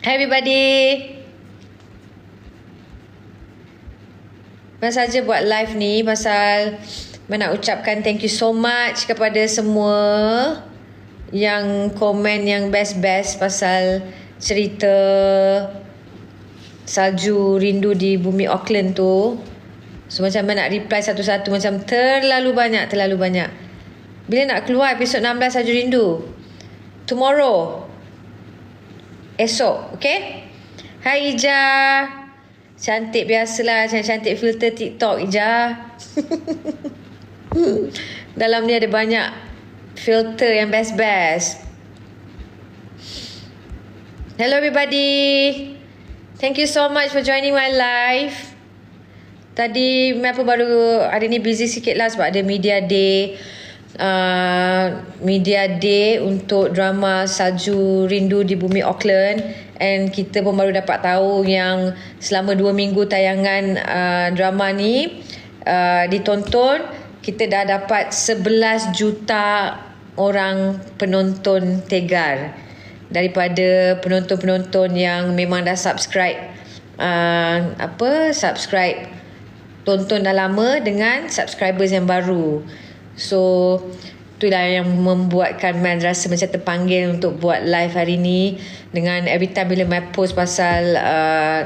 Hi everybody. Pasal saja buat live ni pasal nak ucapkan thank you so much kepada semua yang komen yang best-best pasal cerita salju rindu di bumi Auckland tu. So macam nak reply satu-satu, macam terlalu banyak. Bila nak keluar episod 16 salju rindu? Tomorrow. Esok, okay? Hai Ija. Cantik biasalah, cantik filter TikTok Ija. Dalam ni ada banyak filter yang best-best. Hello everybody. Thank you so much for joining my live. Tadi Mel baru hari ni busy sikit lah sebab ada media day untuk drama Salju Rindu di Bumi Auckland, and kita pun baru dapat tahu yang selama 2 minggu tayangan drama ni ditonton, kita dah dapat 11 juta orang penonton tegar daripada penonton-penonton yang memang dah subscribe tonton dah lama dengan subscribers yang baru. So itulah yang membuatkan Mel rasa macam terpanggil untuk buat live hari ni. Dengan every time bila Mel post pasal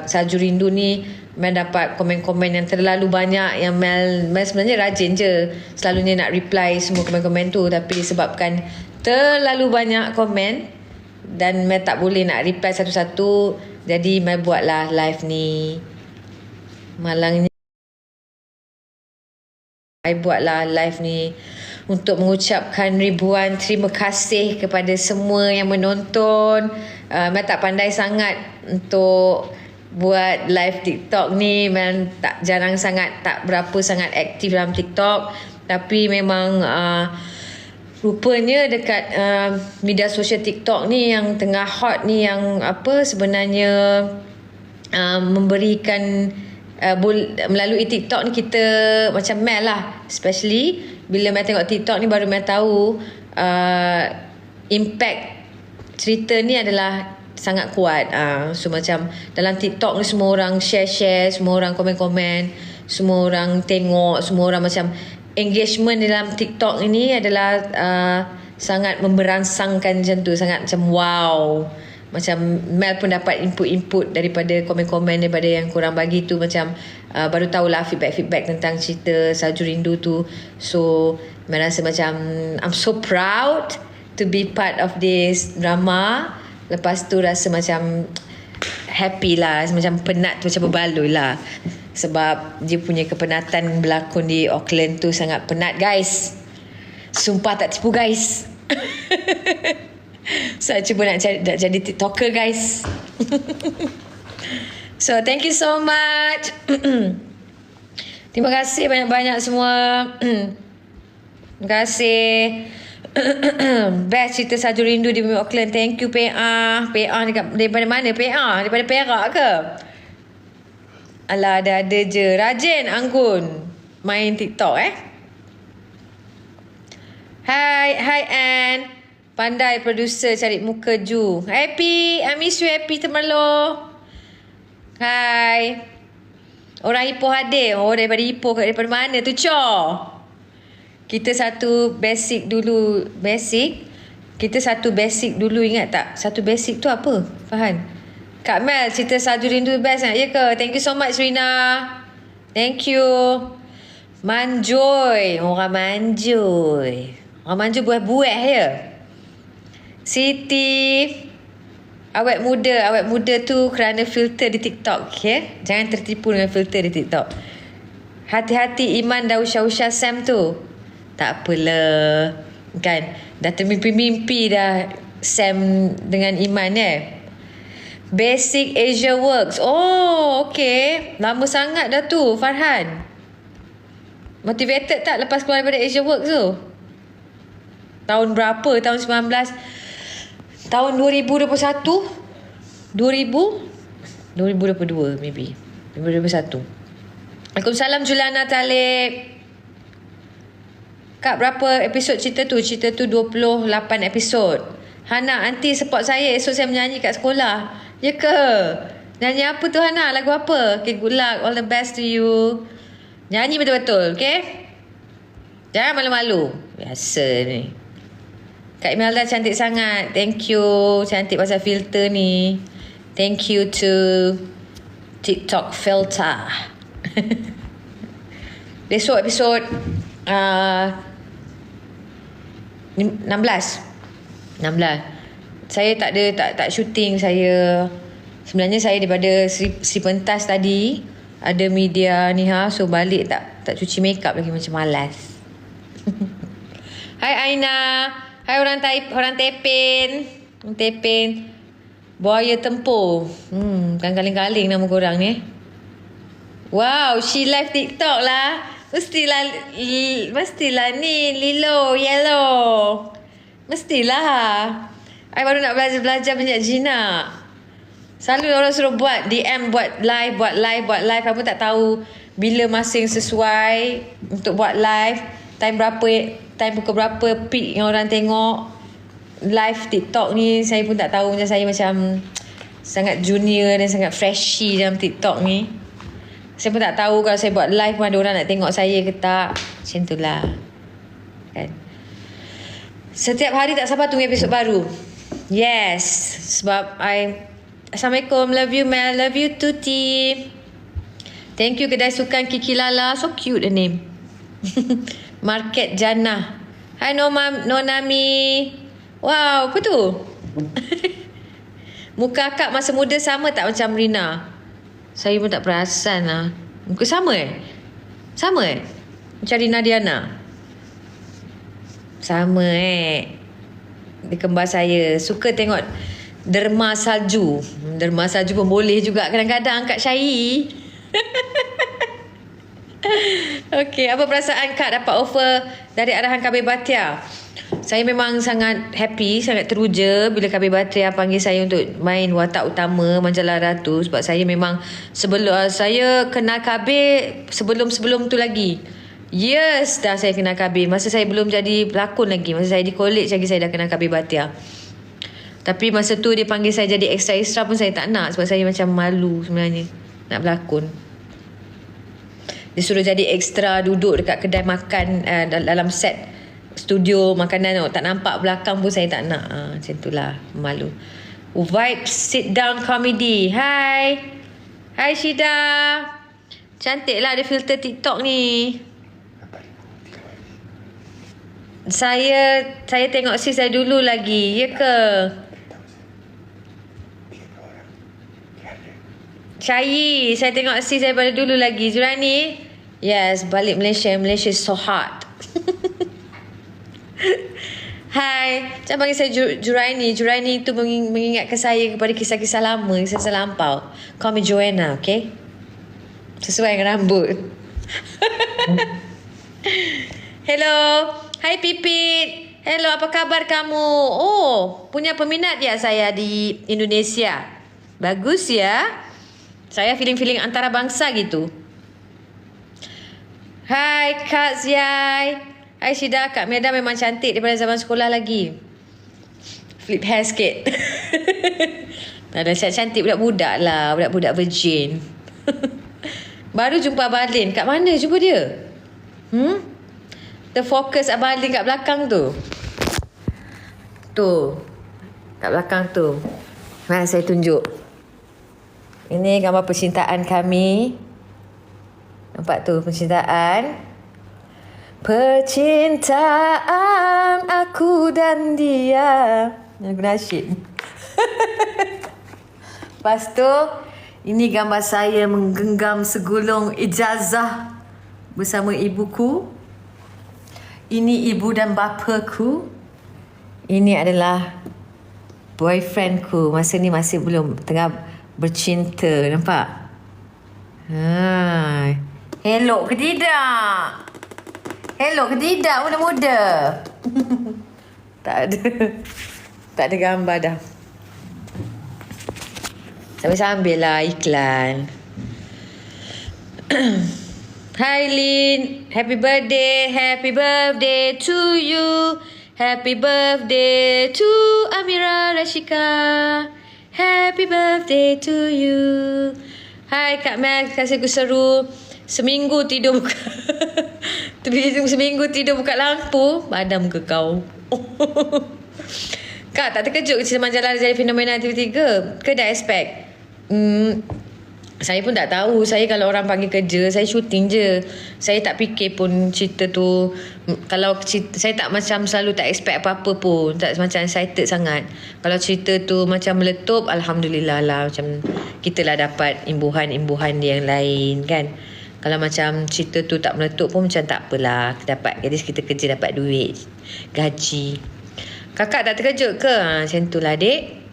Salju Rindu ni, Mel dapat komen-komen yang terlalu banyak. Yang Mel sebenarnya rajin je selalunya nak reply semua komen-komen tu, tapi disebabkan terlalu banyak komen dan Mel tak boleh nak reply satu-satu, jadi Mel buatlah live ni. Malangnya I buatlah live ni untuk mengucapkan ribuan terima kasih kepada semua yang menonton. Mel tak pandai sangat untuk buat live TikTok ni. Mel jarang sangat, tak berapa sangat aktif dalam TikTok. Tapi memang rupanya dekat media sosial TikTok ni yang tengah hot ni, yang sebenarnya memberikan melalui TikTok ni, kita macam Mel lah, especially bila Mel tengok TikTok ni baru Mel tahu impact cerita ni adalah sangat kuat. So macam dalam TikTok ni semua orang share, semua orang komen-komen, semua orang tengok, semua orang macam engagement dalam TikTok ini adalah sangat memberangsangkan macam tu, sangat macam wow. Macam Mel pun dapat input daripada komen-komen daripada yang korang bagi tu, macam baru tahulah feedback tentang cerita Salju Rindu tu. So Mel rasa macam I'm so proud to be part of this drama. Lepas tu rasa macam happy lah, macam penat tu, macam berbaloi lah. Sebab dia punya kepenatan berlakon di Auckland tu sangat penat guys. Sumpah tak tipu guys. Saya cuba nak jadi TikToker guys. So thank you so much. Terima kasih banyak-banyak semua. Terima kasih. Best cerita Salju Rindu di Bumi Auckland. Thank you PA. PA daripada mana PA? Daripada Perak ke? Alah, ada je. Rajin Anggun main TikTok Hai Anne. Pandai producer cari muka Ju. Happy, I miss you Happy Temerloh. Hai. Orang Ipoh hadir. Oh, daripada Ipoh, daripada mana tu Cho? Kita satu basic dulu. Kita satu basic dulu, ingat tak? Satu basic tu apa? Fahan? Kak Mel, cerita Salju Rindu best nak? Ya ke? Thank you so much Rina. Thank you. Manjoy. Orang Manjoy. Orang Manjoy buah-buah ya. Siti, awet muda tu kerana filter di TikTok, okay? Jangan tertipu dengan filter di TikTok. Hati-hati Iman dah usah-usah Sam tu. Tak apalah, kan? Dah termimpi-mimpi dah Sam dengan Iman Basic Asia Works. Oh, okay. Lama sangat dah tu Farhan. Motivated tak lepas keluar daripada Asia Works tu? Tahun berapa? Tahun 19... Tahun 2021? 2022 maybe. 2021. Waalaikumsalam Julana Talib. Kak, berapa episod cerita tu? Cerita tu 28 episod. Hana, aunty support saya. Esok saya menyanyi kat sekolah. Ya ke? Nyanyi apa tu Hana? Lagu apa? Okay, good luck. All the best to you. Nyanyi betul-betul, okay? Jangan malu-malu. Biasa ni. Kak Imelda cantik sangat. Thank you. Cantik pasal filter ni. Thank you to TikTok filter. Besok episod 16. Saya tak syuting. Sebenarnya saya daripada Sri Pentas tadi ada media ni so balik tak cuci makeup lagi, macam malas. Hai Aina. Hai orang Tepin. Buaya Tempur. Bukan kaling-kaling nama korang ni. Wow, she live TikTok lah. Mestilah ni Lilo Yellow. Mestilah. I baru nak belajar banyak Gina. Selalu orang suruh buat DM, buat live. Kamu tak tahu bila masa yang sesuai untuk buat live. Time pukul berapa peak yang orang tengok live TikTok ni. Saya pun tak tahu. Saya macam sangat junior dan sangat freshy dalam TikTok ni. Saya pun tak tahu kalau saya buat live pun ada orang nak tengok saya ke tak. Macam tu lah kan. Setiap hari tak sabar tunggu episod baru. Yes. Sebab Assalamualaikum. Love you Mel. Love you Tuti. Thank you kedai sukan Kiki Lala. So cute the name. Market Jannah. Hai Nonami. Wow, apa tu? Muka akak masa muda sama tak macam Rina? Saya pun tak perasan lah. Muka sama Sama macam Rina Diana? Sama Dia kembar saya. Suka tengok derma salju. Derma salju pun boleh juga kadang-kadang Kak Syai. Okey, apa perasaan Kak dapat offer dari arahan KB Batia? Saya memang sangat happy, sangat teruja bila KB Batia panggil saya untuk main watak utama Majalah Ratu. Sebab saya memang saya kenal KB sebelum tu lagi. Yes, dah saya kenal KB. Masa saya belum jadi pelakon lagi. Masa saya di college lagi saya dah kenal KB Batia. Tapi masa tu dia panggil saya jadi extra pun saya tak nak. Sebab saya macam malu sebenarnya nak berlakon. Dia suruh jadi extra duduk dekat kedai makan dalam set studio makanan. Tak nampak belakang pun saya tak nak. Macam tu lah. Malu. Vibe sit down comedy. Hai Syida. Cantik lah ada filter TikTok ni. Saya tengok sis saya dulu lagi. Ya ke? Syai, saya tengok sis daripada dulu lagi. Jurani? Yes, balik Malaysia. Malaysia is so hot. Hai, jangan panggil saya Juraini. Juraini itu mengingatkan saya kepada kisah-kisah lama, kisah-kisah lampau. Call me Joanna, okay? Sesuai dengan rambut. Hello. Hai Pipit. Hello, apa kabar kamu? Oh, punya peminat ya saya di Indonesia. Bagus ya. Saya feeling antarabangsa gitu. Hai Kak Ziai. Hai Syida. Kak Meda memang cantik daripada zaman sekolah lagi. Flip hair sikit. Dah cantik budak-budak lah. Budak-budak virgin. Baru jumpa Abalin. Kat mana jumpa dia? Terfokus Abalin kat belakang tu. Tu. Kat belakang tu. Mana saya tunjuk. Ini gambar percintaan kami. Nampak tu percintaan. Percintaan aku dan dia. Lagu nasyid. Lepas tu, ini gambar saya menggenggam segulung ijazah bersama ibuku. Ini ibu dan bapaku. Ini adalah boyfriendku. Masa ni masih belum tengah bercinta. Nampak? Hello ke tidak? Hello ke tidak muda-muda? Tak ada gambar dah. Sambil-sambil lah iklan. Hai Lin, happy birthday to you. Happy birthday to Amira Rashika. Happy birthday to you. Hai Kak Mel, kasih aku seru. Seminggu tidur buka seminggu tidur buka lampu, padam ke kau? Kak, tak terkejut cerita majalah jadi fenomena TV3 ke dah expect? Saya pun tak tahu. Saya kalau orang panggil kerja, saya syuting je. Saya tak fikir pun cerita tu. Kalau cerita, saya tak macam selalu tak expect apa-apa pun. Tak macam excited sangat. Kalau cerita tu macam meletup, Alhamdulillah lah. Macam kita lah dapat imbuhan-imbuhan yang lain kan. Kalau macam cerita tu tak meletup pun macam tak apalah. Dapat, jadi kita kerja dapat duit, gaji. Kakak tak terkejut ke? Macam tu lah dek.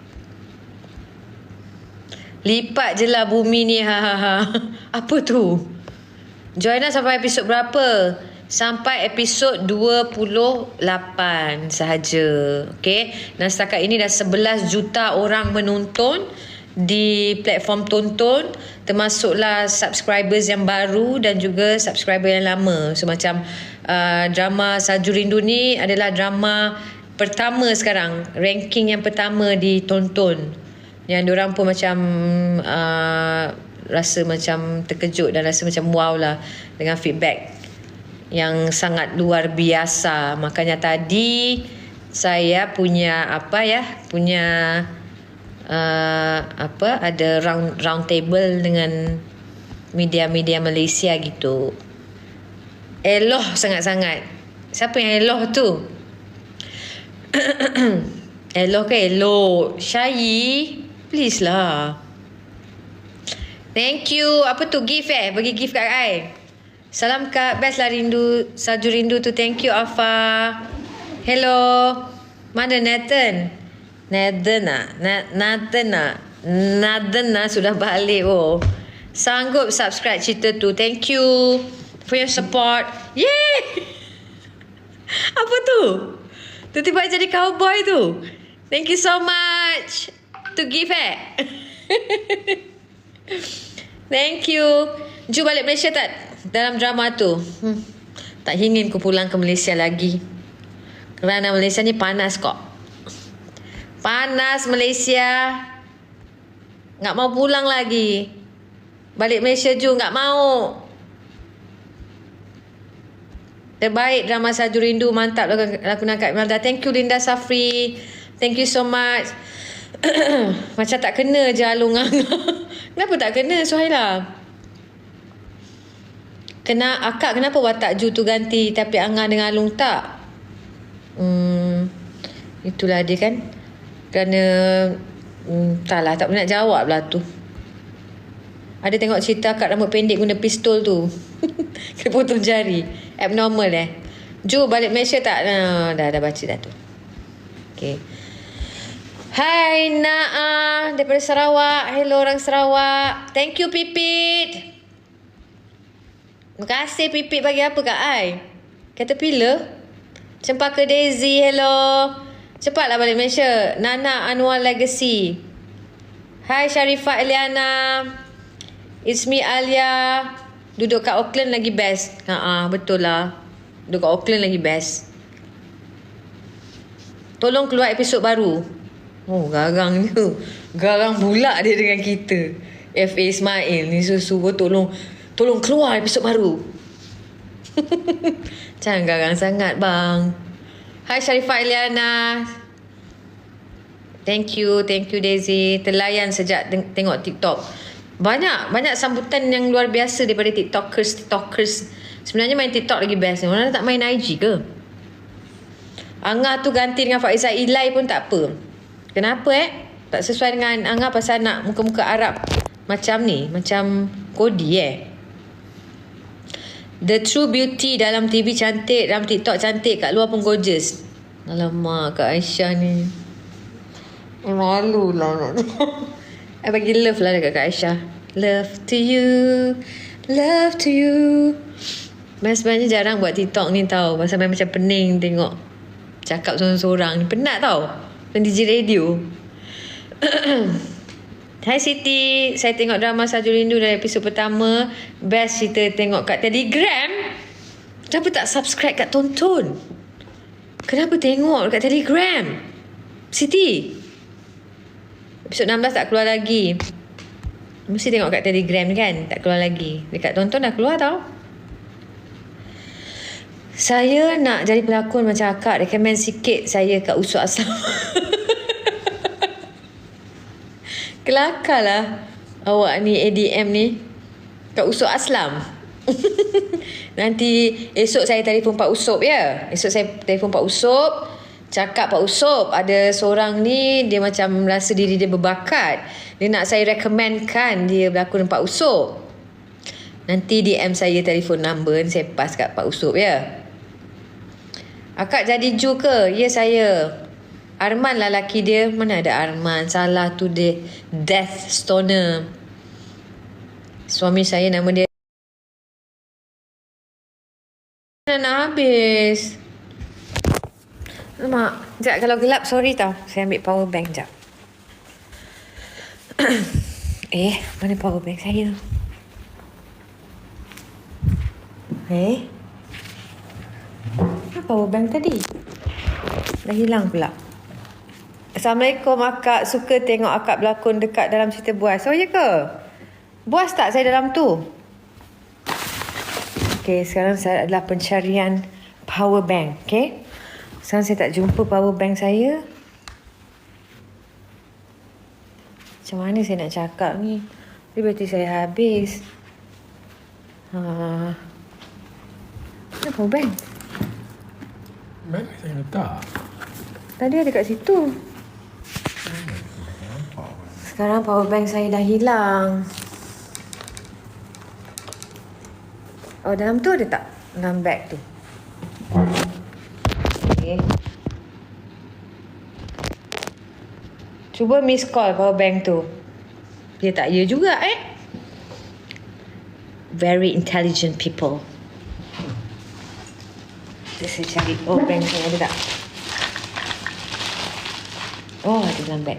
Lipat je lah bumi ni. Apa tu? Join us sampai episod berapa? Sampai episod 28 sahaja. Okay. Dan setakat ini dah 11 juta orang menonton di platform tonton. Termasuklah subscribers yang baru dan juga subscriber yang lama. So macam drama Salju Rindu ni adalah drama pertama sekarang. Ranking yang pertama ditonton. Yang diorang pun macam rasa macam terkejut dan rasa macam wow lah dengan feedback yang sangat luar biasa. Makanya tadi saya punya ada round table dengan media-media Malaysia gitu. Eloh sangat-sangat. Siapa yang eloh tu? Eloh ke elok? Syai, please lah. Thank you. Apa tu, gift bagi gift kat I. Salam Kak, best lah rindu, Salju Rindu tu. Thank you Afa. Hello. Mana Nathan? Nathan sudah balik. Oh, sanggup subscribe cerita tu. Thank you for your support. Yay. Apa tu? Tiba-tiba jadi cowboy tu. Thank you so much to give Thank you. Ju balik Malaysia tak dalam drama tu? Tak ingin ku pulang ke Malaysia lagi. Kerana Malaysia ni panas kok. Panas Malaysia. Nak mau pulang lagi. Balik Malaysia Ju, nak mau. Terbaik drama Salju Rindu. Mantap lakonan Kak Imelda. Thank you Linda Safri. Thank you so much. Macam tak kena je Alung Angah. Kenapa tak kena Suhaila? Akak kenapa watak Ju tu ganti tapi Angah dengan Alung tak? Itulah dia kan. Kerana tak boleh nak jawab lah tu. Ada tengok cerita akak rambut pendek guna pistol tu. Kena potong jari. Abnormal Ju balik Malaysia tak? Dah baca dah tu. Okay. Hai Naah daripada Sarawak. Hello orang Sarawak. Thank you Pipit. Terima kasih Pipit bagi apa kat I? Caterpillar. Cempaka Daisy. Hello. Cepatlah balik Malaysia. Nana Anwar Legacy. Hai Sharifah Eliana. It's me Alia. Duduk kat Auckland lagi best. Betul lah. Duduk kat Auckland lagi best. Tolong keluar episod baru. Oh, garang tu. Garang pula dia dengan kita. F.A. Ismail ni suruh tolong keluar episod baru. Jangan garang sangat bang. Hai Sharifah Eliana. Thank you Daisy. Terlayan sejak tengok TikTok. Banyak sambutan yang luar biasa daripada TikTokers. Sebenarnya main TikTok lagi best. Orang tak main IG ke? Angah tu ganti dengan Faizah Ilai pun tak apa. Kenapa tak sesuai dengan Angah pasal nak muka-muka Arab macam ni, macam Kodi The true beauty dalam TV cantik, dalam TikTok cantik, kat luar pun gorgeous. Alamak Kak Aisyah ni. Malu lah. I bagi love lah dekat Kak Aisyah. Love to you. Sebenarnya jarang buat TikTok ni tau. Pasal macam pening tengok cakap seorang-seorang ni. Penat tau. DJ radio. Hai Siti. Saya tengok drama Salju Rindu dari episod pertama. Best cerita tengok kat Telegram. Kenapa tak subscribe kat Tonton? Kenapa tengok kat Telegram? Siti. Episod 16 tak keluar lagi. Mesti tengok kat Telegram kan, tak keluar lagi. Dekat tonton dah keluar tau. Saya nak jadi pelakon macam akak. Recommend sikit saya kat Usuk Asam. Kelakar lah awak ni ADM ni kat Usuk Aslam. Nanti esok saya telefon Pak Usop ya. Esok saya telefon Pak Usop, cakap Pak Usop ada seorang ni dia macam rasa diri dia berbakat. Dia nak saya recommendkan dia berlakon Pak Usop. Nanti DM saya telefon number, saya pass kat Pak Usop ya. Akak jadi Ju ke? Ya saya. Arman lah laki dia. Mana ada Arman? Salah tu dia Death Stoner. Suami saya nama dia. Nak habis. Mak, sekejap kalau gelap sorry tau. Saya ambil power bank sekejap. Mana power bank saya? Mana power bank tadi? Dah hilang pula. Assalamualaikum akak. Suka tengok akak berlakon dekat dalam cerita Buas. Oh ya ke? Buas tak saya dalam tu? Okay, sekarang saya adalah pencarian power bank. Okay. Sekarang saya tak jumpa power bank saya. Macam mana saya nak cakap ni? Dia berarti saya habis. Mana power bank? Mana saya letak? Tadi ada kat situ. Sekarang power bank saya dah hilang. Oh, dalam tu ada tak? Dalam bag tu. Okay. Cuba miss call power bank tu. Dia tak ya juga Very intelligent people. Saya cari power bank tu ada tak? Oh, ada dalam bag.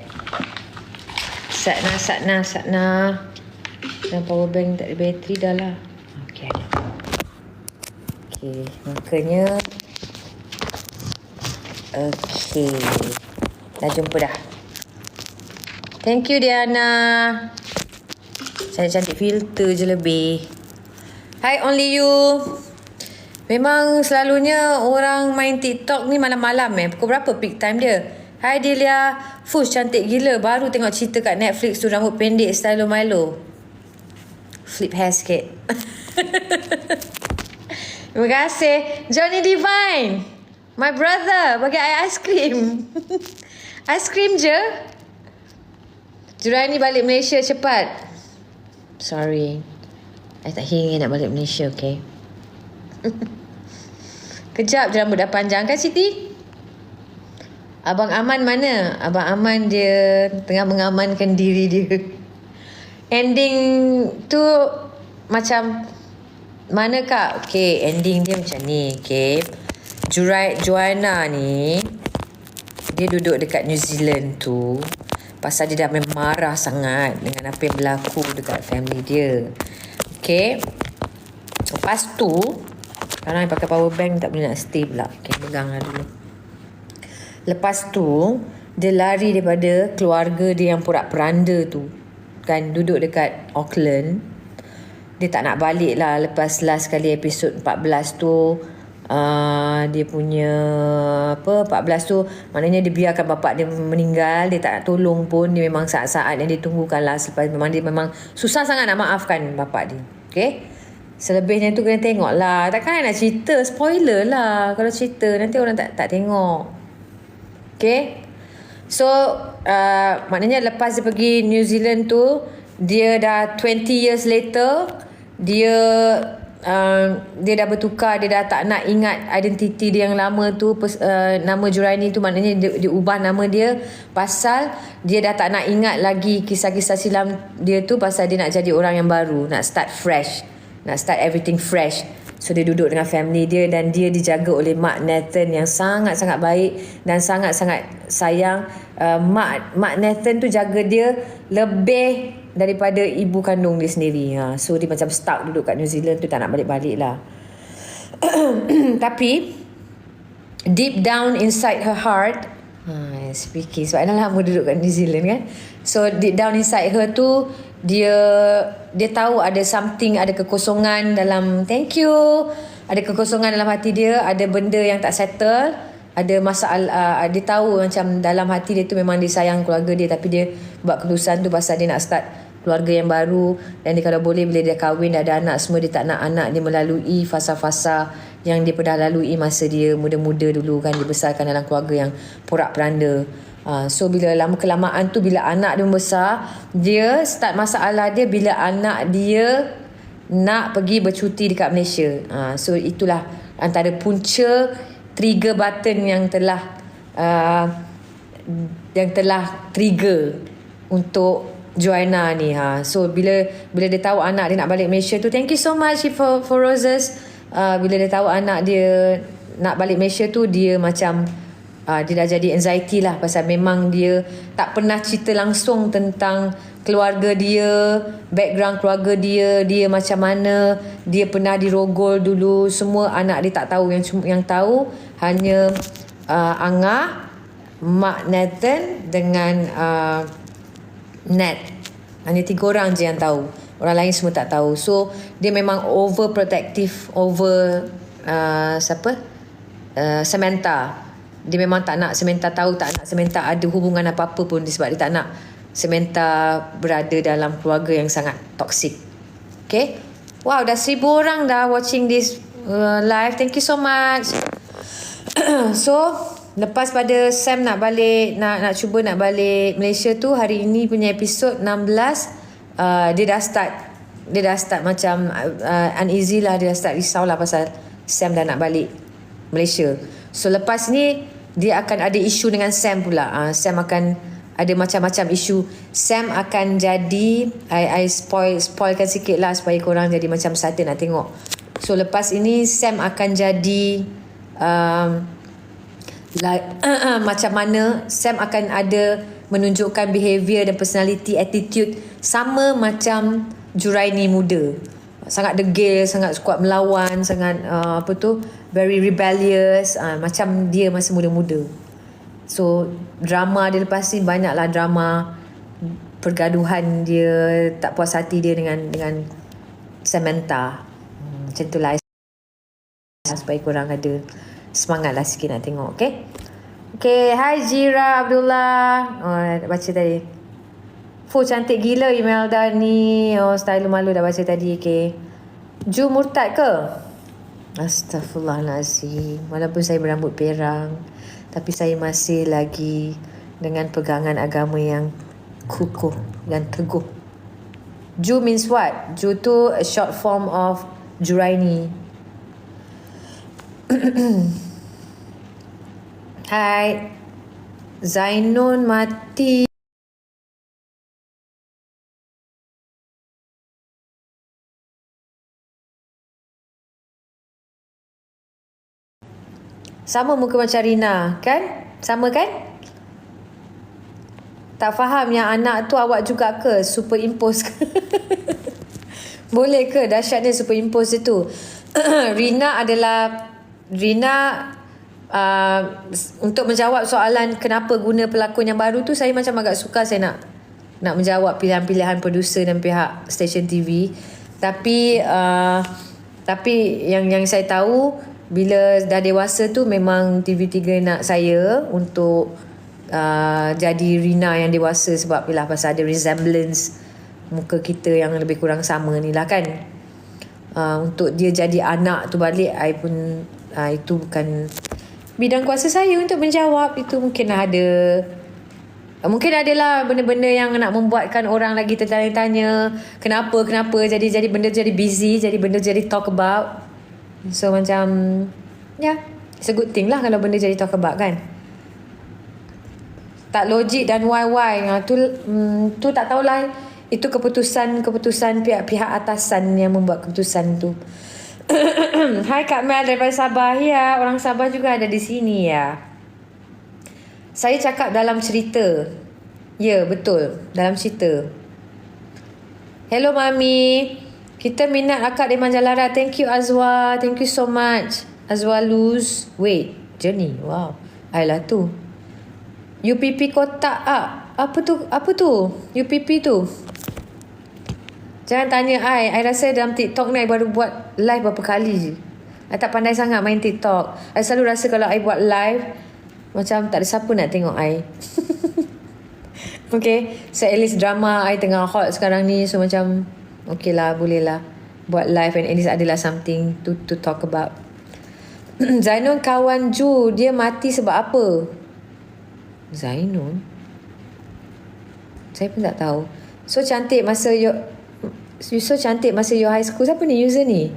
Satna. Dan power bank tak ada bateri dah lah. Okay, ada. Okay, makanya okay, dah jumpa dah. Thank you Diana. Cantik filter je lebih. Hi only you. Memang selalunya orang main TikTok ni malam-malam Pukul berapa peak time dia? Hi Delia. Fush cantik gila. Baru tengok cerita kat Netflix tu, rambut pendek style Milo. Flip hair sikit. Terima kasih. Johnny Divine. My brother. Bagi I ice cream. Ice cream je. Juraini balik Malaysia cepat. Sorry. I tak ingin nak balik Malaysia, okay? Kejap je rambut dah panjang kan Siti? Abang Aman mana? Abang Aman dia tengah mengamankan diri dia. Ending tu macam mana kak? Okay, ending dia macam ni, okay. Joanna ni, dia duduk dekat New Zealand tu pasal dia dah marah sangat dengan apa yang berlaku dekat family dia. Okay. Lepas tu, sekarang pakai power bank tak boleh nak stay pula. Okay, pegang lah dulu. Lepas tu, dia lari daripada keluarga dia yang porak-peranda tu. Kan, duduk dekat Auckland. Dia tak nak balik lah lepas last kali episod 14 tu. Dia punya 14 tu maknanya dia biarkan bapak dia meninggal. Dia tak nak tolong pun. Dia memang saat-saat yang dia tunggukan lah. Selepas dia memang susah sangat nak maafkan bapak dia. Okay. Selebihnya tu kena tengok lah. Takkan nak cerita spoiler lah. Kalau cerita nanti orang tak tengok. Okay. So maknanya lepas dia pergi New Zealand tu, dia dah 20 years later, dia dah bertukar. Dia dah tak nak ingat identiti dia yang lama tu. Nama Juraini tu maknanya dia ubah nama dia pasal dia dah tak nak ingat lagi kisah-kisah silam dia tu. Pasal dia nak jadi orang yang baru, nak start fresh, nak start everything fresh. So dia duduk dengan family dia dan dia dijaga oleh Mak Nathan yang sangat-sangat baik dan sangat-sangat sayang. Mak Nathan tu jaga dia lebih daripada ibu kandung dia sendiri. So dia macam stuck duduk kat New Zealand tu, tak nak balik-balik lah. Tapi deep down inside her heart, Speaking. Sebab Ana lama duduk kat New Zealand kan. So deep down inside her tu, dia tahu ada something, ada kekosongan dalam, thank you, ada kekosongan dalam hati dia, ada benda yang tak settle, ada masalah. Dia tahu macam dalam hati dia tu memang dia sayang keluarga dia, tapi dia buat keputusan tu pasal dia nak start keluarga yang baru. Dan dia kalau boleh, bila dia kahwin dah ada anak semua, dia tak nak anak dia melalui fasa-fasa yang dia pernah lalui masa dia muda-muda dulu kan. Dia besarkan dalam keluarga yang porak-peranda. So bila lama kelamaan tu, bila anak dia membesar, dia start masalah dia bila anak dia nak pergi bercuti dekat Malaysia. So itulah antara punca trigger button yang telah trigger untuk Joanna ni. So bila dia tahu anak dia nak balik Malaysia tu, thank you so much for roses. Bila dia tahu anak dia nak balik Malaysia tu, dia macam dia dah jadi anxiety lah, pasal memang dia tak pernah cerita langsung tentang keluarga dia, background keluarga dia macam mana, dia pernah dirogol dulu, semua anak dia tak tahu. Yang tahu hanya Angah, Mak Nathan dengan Nat. Hanya 3 orang je yang tahu, orang lain semua tak tahu. So dia memang overprotective over Samantha. Dia memang tak nak Samantha tahu, tak nak Samantha ada hubungan apa-apa pun, sebab dia tak nak Samantha berada dalam keluarga yang sangat toxic. Okay. Wow, dah 1,000 orang dah watching this live. Thank you so much. So lepas pada Sam nak balik, nak cuba nak balik Malaysia tu, hari ini punya episod 16, dia dah start macam uneasy lah. Dia dah start risau lah pasal Sam dah nak balik Malaysia. So lepas ni dia akan ada isu dengan Sam pula. Sam akan ada macam-macam isu. Sam akan jadi, I spoilkan sikit lah supaya korang jadi macam satu nak tengok. So lepas ini Sam akan jadi macam mana Sam akan ada menunjukkan behaviour dan personality, attitude sama macam Juraini muda. Sangat degil, sangat kuat melawan, sangat very rebellious, macam dia masa muda-muda. So drama dia lepas ni banyaklah drama pergaduhan dia, tak puas hati dia dengan Samantha. Macam tu lah, supaya korang ada semangat lah sikit nak tengok. Okay, hi Jira Abdullah. Baca tadi. Cantik gila Imelda ni. Style malu dah baca tadi. Okay. Ju murtad ke? Astaghfirullahalazim. Walaupun saya berambut perang, tapi saya masih lagi dengan pegangan agama yang kukuh dan teguh. Ju means what? Ju tu a short form of Juraini. Hai Zainun mati. Sama muka macam Rina, kan? Sama kan? Tak faham yang anak tu awak juga ke? Superimpose ke? Boleh ke? Dahsyatnya superimpose itu. Rina untuk menjawab soalan kenapa guna pelakon yang baru tu, saya macam agak suka. Saya nak menjawab pilihan-pilihan producer dan pihak stesen TV. Tapi yang saya tahu, bila dah dewasa tu memang TV3 nak saya untuk jadi Rina yang dewasa, sebab bila pasal ada resemblance muka kita yang lebih kurang sama ni lah kan. Untuk dia jadi anak tu balik, I pun itu bukan bidang kuasa saya untuk menjawab. Itu mungkin adalah benda-benda yang nak membuatkan orang lagi tertanya-tanya kenapa jadi benda jadi busy, jadi benda jadi talk about. So macam it's a good thing lah kalau benda jadi talk about kan. Tak logik dan why tu tak tahulah. Itu keputusan pihak atasan yang membuat keputusan tu. Hai Kak Mel daripada Sabah. Ya, orang Sabah juga ada di sini ya. Saya cakap dalam cerita. Ya, betul, dalam cerita. Hello Mami. Kita minat akak di Manjalara. Thank you Azwa. Thank you so much. Azwa Luz. Wait, Jenny. Wow. Ayolah tu. UPP kotak apa tu UPP tu. Jangan tanya I rasa dalam TikTok ni I baru buat live berapa kali je. I tak pandai sangat main TikTok. I selalu rasa kalau I buat live macam tak ada siapa nak tengok I. Okay, so at least drama I tengah hot sekarang ni, so macam okay lah, boleh lah buat live and at least adalah something to talk about. Zainul kawan Ju, dia mati sebab apa? Zainul? Saya pun tak tahu. So cantik masa your high school. Siapa ni user ni?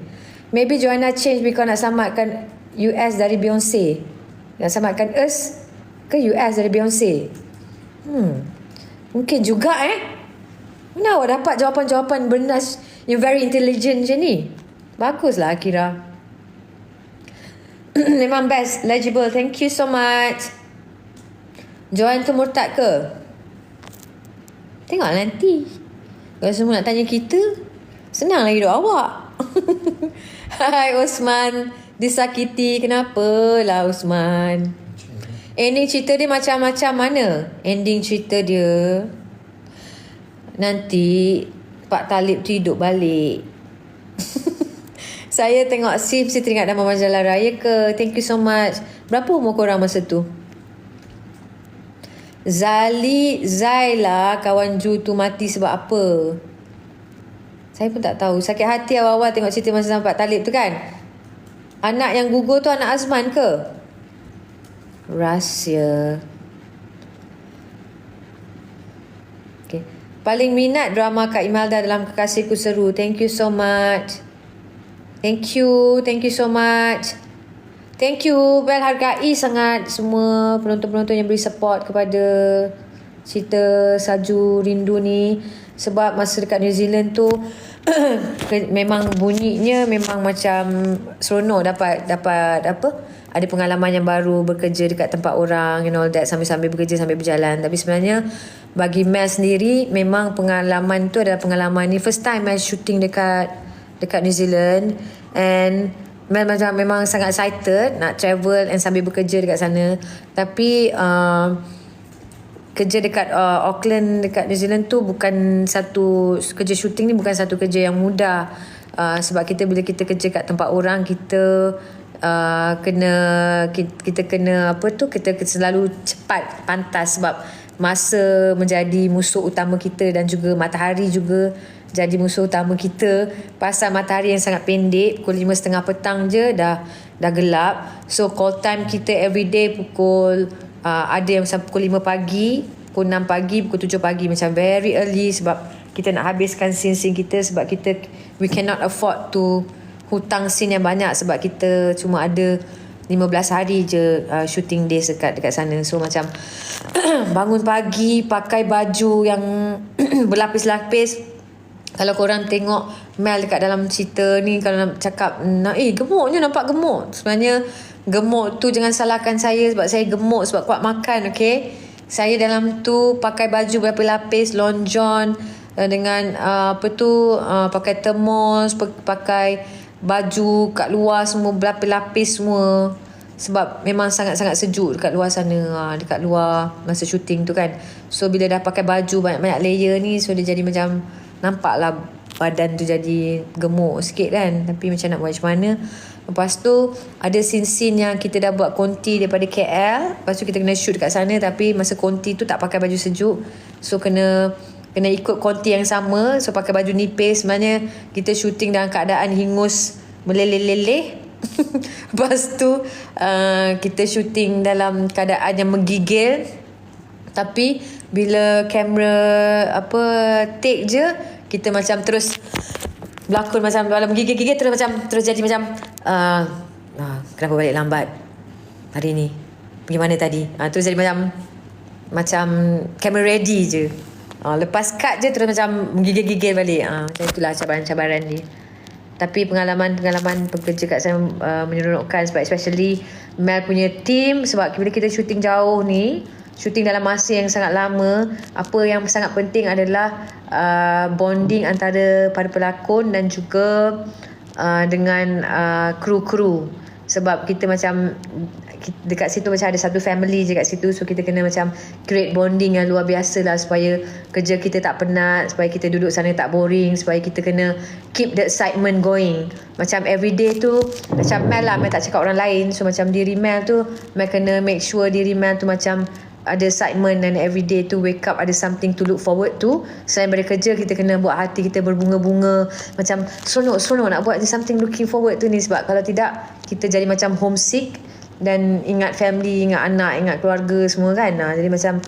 Maybe Joanna change because nak selamatkan US dari Beyonce. Nak selamatkan us ke US dari Beyonce? Mungkin juga Mana awak dapat jawapan-jawapan bernas yang very intelligent je ni? Baguslah Akira. Memang best, legible. Thank you so much. Joan tu murtad ke? Tengok nanti. Kalau semua nak tanya kita, senanglah hidup awak. Hai Osman, disakiti. Kenapa lah Osman? Ending cerita dia macam-macam mana? Ending cerita dia nanti Pak Talib tu hidup balik. Saya tengok SIM, saya teringat nama majalah Raya ke. Thank you so much. Berapa umur korang masa tu? Zaila kawan Ju tu mati sebab apa? Saya pun tak tahu. Sakit hati awal-awal tengok cerita masa sama Pak Talib tu kan. Anak yang gugur tu anak Azman ke? Rahsia. Okay. Paling minat drama Kak Imelda dalam Kekasihku Seru. Thank you so much. Thank you so much. Thank you. Bel hargai sangat semua penonton-penonton yang beri support kepada cerita Salju Rindu ni. Sebab masa dekat New Zealand tu memang bunyinya memang macam seronok dapat apa, ada pengalaman yang baru bekerja dekat tempat orang and all that, sambil-sambil bekerja sambil berjalan. Tapi sebenarnya bagi Mel sendiri memang pengalaman tu adalah pengalaman ni first time Mel shooting dekat New Zealand, and Mel macam memang sangat excited nak travel and sambil bekerja dekat sana. Tapi kerja dekat Auckland dekat New Zealand tu bukan satu kerja shooting ni, bukan satu kerja yang mudah. Sebab bila kita kerja kat tempat orang, kita kena kita selalu cepat pantas sebab masa menjadi musuh utama kita dan juga matahari juga jadi musuh utama kita. Pasal matahari yang sangat pendek, pukul 5.30 petang je dah gelap. So call time kita everyday pukul ada yang sampai pukul 5 pagi, pukul 6 pagi, pukul 7 pagi, macam very early sebab kita nak habiskan scene-scene kita, sebab we cannot afford to hutang scene yang banyak sebab kita cuma ada 15 hari je shooting days dekat sana. So macam bangun pagi, pakai baju yang berlapis-lapis. Kalau korang tengok Mel dekat dalam cerita ni, kalau nak cakap gemuknya, nampak gemuk. Sebenarnya gemuk tu jangan salahkan saya sebab saya gemuk sebab kuat makan, okay? Saya dalam tu pakai baju berlapis-lapis, long john dengan pakai termos, pakai baju kat luar semua berlapis-lapis semua. Sebab memang sangat-sangat sejuk dekat luar sana, dekat luar masa syuting tu kan. So bila dah pakai baju banyak-banyak layer ni, so dia jadi macam nampaklah badan tu jadi gemuk sikit kan. Tapi macam nak buat macam mana. Lepas tu ada scene-scene yang kita dah buat konti daripada KL, lepas tu kita kena shoot kat sana, tapi masa konti tu tak pakai baju sejuk, so kena ikut konti yang sama. So pakai baju nipis. Sebenarnya kita shooting dalam keadaan hingus meleleh-leleh. Lepas tu kita shooting dalam keadaan yang menggigil. Tapi bila kamera take je, kita macam terus berlakon macam dalam menggigil-gigil, terus jadi macam kenapa balik lambat hari ni, pergi mana tadi, terus jadi macam camera ready je. Lepas cut je terus macam menggigil-gigil balik. Macam itulah cabaran-cabaran ni. Tapi pengalaman bekerja kat sana menyeronokkan, sebab especially Mel punya team. Sebab bila kita shooting jauh ni, shooting dalam masa yang sangat lama, apa yang sangat penting adalah bonding antara para pelakon dan juga dengan kru-kru. Sebab kita dekat situ macam ada satu family je kat situ. So kita kena macam create bonding yang luar biasa lah, supaya kerja kita tak penat, supaya kita duduk sana tak boring, supaya kita kena keep the excitement going. Macam everyday tu, macam Mel lah, Mel tak cakap orang lain. So macam diri Mel tu, Mel kena make sure diri Mel tu macam ada excitement, dan everyday tu wake up ada something to look forward to. Selain daripada kerja, kita kena buat hati kita berbunga-bunga, macam seronok nak buat something looking forward tu ni. Sebab kalau tidak, kita jadi macam homesick dan ingat family, ingat anak, ingat keluarga semua kan. Jadi macam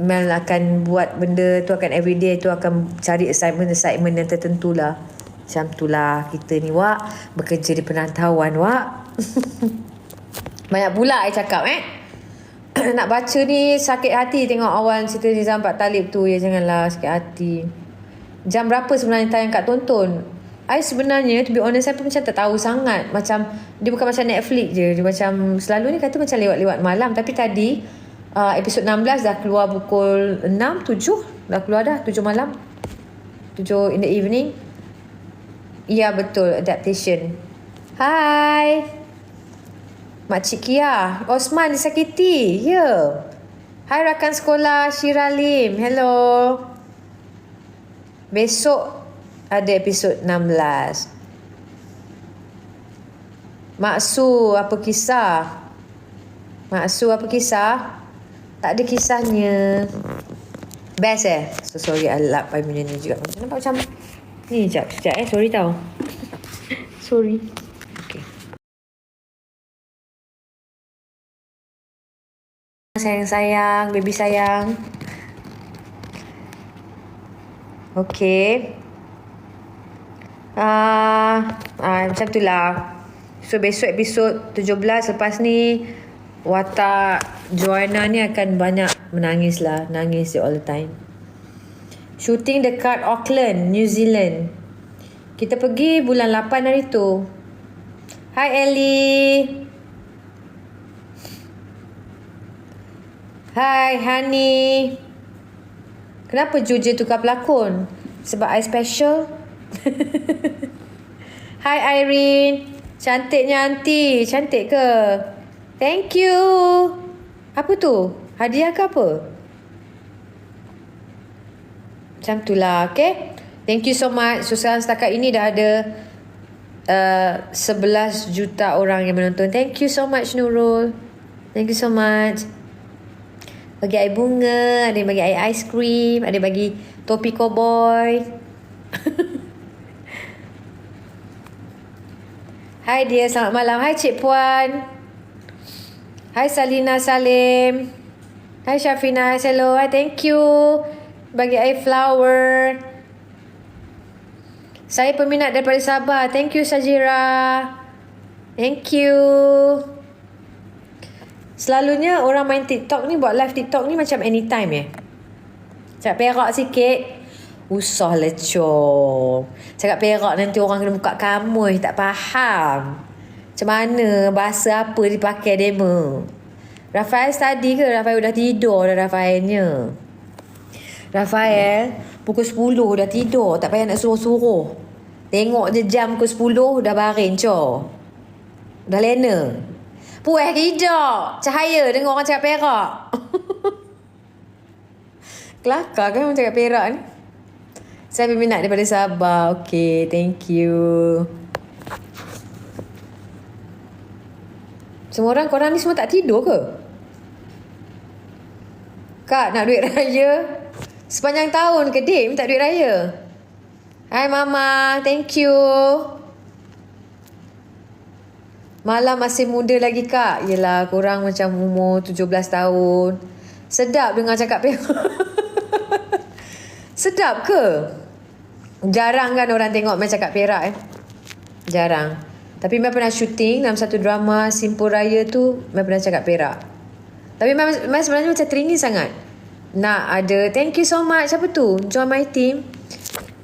Mel akan buat benda tu, akan everyday tu akan cari excitement yang tertentu lah. Macam tu lah kita ni Wak, bekerja di perantauan Wak. Banyak pula I cakap nak baca ni sakit hati tengok awal cerita Nizam Pak Talib tu. Ya janganlah, sakit hati. Jam berapa sebenarnya tayang kat tonton? I sebenarnya to be honest, saya pun macam tak tahu sangat. Macam dia bukan macam Netflix je. Dia macam selalu ni kata macam lewat-lewat malam. Tapi tadi episod 16 dah keluar pukul 6, 7 dah keluar dah, 7 malam, 7 in the evening. Ya betul, adaptation. Hai Makcik Kia, Osman disakiti. Ya. Hai rakan sekolah Syiralim. Hello. Besok ada episod 16. Maksu apa kisah? Maksu apa kisah? Tak ada kisahnya. Best So sorry I lap I punya ni juga. Macam nampak macam ni. Sekejap sorry tau. Sorry. Sayang, baby sayang. Okay. Macam tu lah. So besok episod 17. Lepas ni watak Joanna ni akan banyak menangis lah. Nangis all the time. Shooting dekat Auckland, New Zealand. Kita pergi bulan 8 hari tu. Hi Ellie. Hai Hani. Kenapa Juja tukar pelakon? Sebab I special. Hai Irene. Cantiknya aunty. Cantik ke? Thank you. Apa tu? Hadiah ke apa? Macam tu lah. Okay. Thank you so much. So sekarang setakat ini dah ada 11 juta orang yang menonton. Thank you so much Nurul. Thank you so much. Bagi I bunga, ada yang bagi I ice cream, ada yang bagi topi cowboy. Hai dia, selamat malam. Hai Cik Puan. Hai Salina Salim. Hai Syafina, hello. Hai, thank you. Bagi I flower. Saya peminat daripada Sabah. Thank you Sajira. Thank you. Selalunya orang main TikTok ni, buat live TikTok ni macam anytime Cakap perak sikit, usah lecong. Cakap perak nanti orang kena buka kamus, tak faham. Macam mana, bahasa apa dipakai demo. Rafael study ke? Rafael dah tidur dah Rafaelnya. Rafael pukul 10 dah tidur, tak payah nak suruh-suruh. Tengok je jam pukul 10 dah baring dah lena. Puas ke hijau? Cahaya dengar orang cakap perak. Kelakar kan orang cakap perak ni. Saya berminat daripada Sabah. Okay, thank you. Semua orang, korang ni semua tak tidur ke? Kak, nak duit raya? Sepanjang tahun ke dik minta duit raya? Hai Mama, thank you. Malam masih muda lagi Kak. Yelah, korang macam umur 17 tahun. Sedap dengar cakap perak. Sedap ke? Jarang kan orang tengok Mel cakap perak Jarang. Tapi Mel pernah syuting dalam satu drama Simpul Raya tu. Mel pernah cakap perak. Tapi Mel sebenarnya macam teringin sangat nak ada. Thank you so much. Siapa tu? Join my team.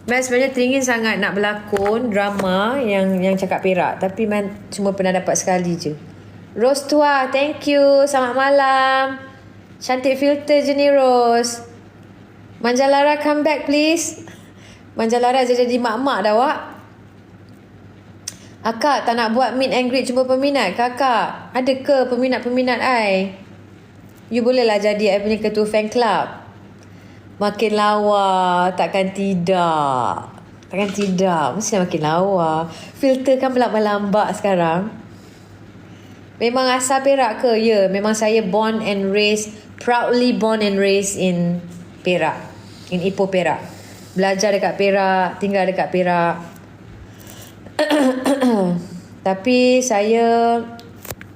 Mel sebenarnya teringin sangat nak berlakon drama yang cakap perak. Tapi Mel cuma pernah dapat sekali je. Rose Tua, thank you. Selamat malam. Cantik filter je ni Rose. Manjalara come back please. Manjalara jadi mak-mak dah Wak. Akak tak nak buat meet and greet jumpa peminat. Kakak, ada ke peminat-peminat I? You bolehlah jadi I punya ketua fan club. Makin lawa, takkan tidak. Takkan tidak. Mesti makin lawa. Filter kan berlambak sekarang. Memang asal Perak ke? Ya, memang saya proudly born and raised in Perak. In Ipoh, Perak. Belajar dekat Perak, tinggal dekat Perak. Tapi saya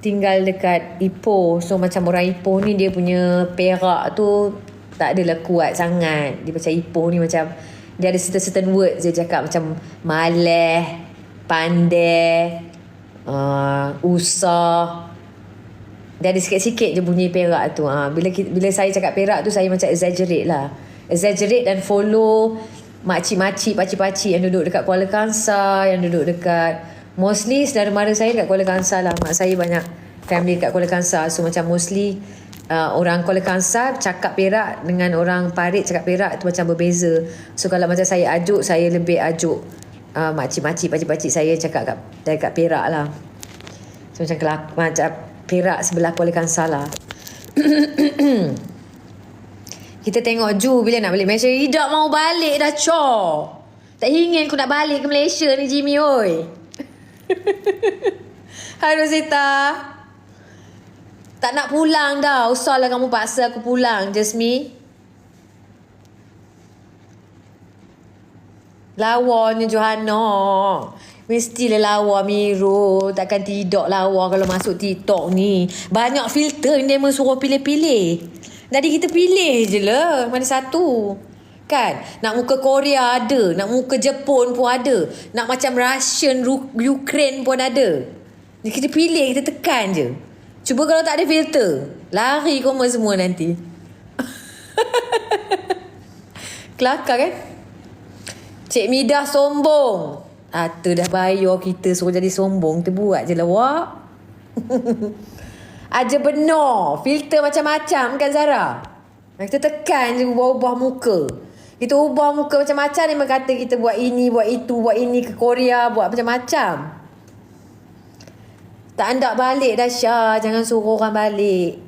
tinggal dekat Ipoh. So macam orang Ipoh ni dia punya Perak tu tak adalah kuat sangat. Dia macam Ipoh ni macam dia ada certain words dia cakap macam maleh, pandai, usah. Dia ada sikit-sikit je bunyi Perak tu. Bila saya cakap Perak tu saya macam exaggerate lah. Exaggerate dan follow makcik-makcik, pakcik-pakcik yang duduk dekat Kuala Kangsar, yang duduk dekat, mostly saudara mara saya dekat Kuala Kangsar lah. Mak saya banyak family dekat Kuala Kangsar. So macam mostly orang Kuala Kangsar cakap Perak dengan orang Parit cakap Perak tu macam berbeza. So kalau macam saya ajuk, saya lebih ajuk makcik-makcik, pakcik-pakcik saya cakap dekat Perak lah. So macam Perak sebelah Kuala Kangsar lah. Kita tengok Ju bila nak balik Malaysia. Tidak mau balik dah, Cor. Tak ingin aku nak balik ke Malaysia ni, Jimmy, oi. Hai, Rosita. Tak nak pulang dah. Usahlah kamu paksa aku pulang, Jasmine. Lawanya Johanna. Mestilah lawa Miro. Takkan tidak lawa kalau masuk TikTok ni. Banyak filter dia suruh pilih-pilih. Jadi kita pilih je lah mana satu. Kan? Nak muka Korea ada. Nak muka Jepun pun ada. Nak macam Russian, Ukraine pun ada. Jadi kita pilih, kita tekan je. Cuba kalau tak ada filter. Lari komen semua nanti. Kelakar kan? Cik Midah sombong. Dah bayar kita suruh jadi sombong. Kita buat je lah, wak. Aja benar. Filter macam-macam kan, Zara? Kita tekan je ubah-ubah muka. Kita ubah muka macam-macam. Dia kata kita buat ini, buat itu, buat ini ke Korea, buat macam-macam. Tak hendak balik dah, Syah. Jangan suruh orang balik.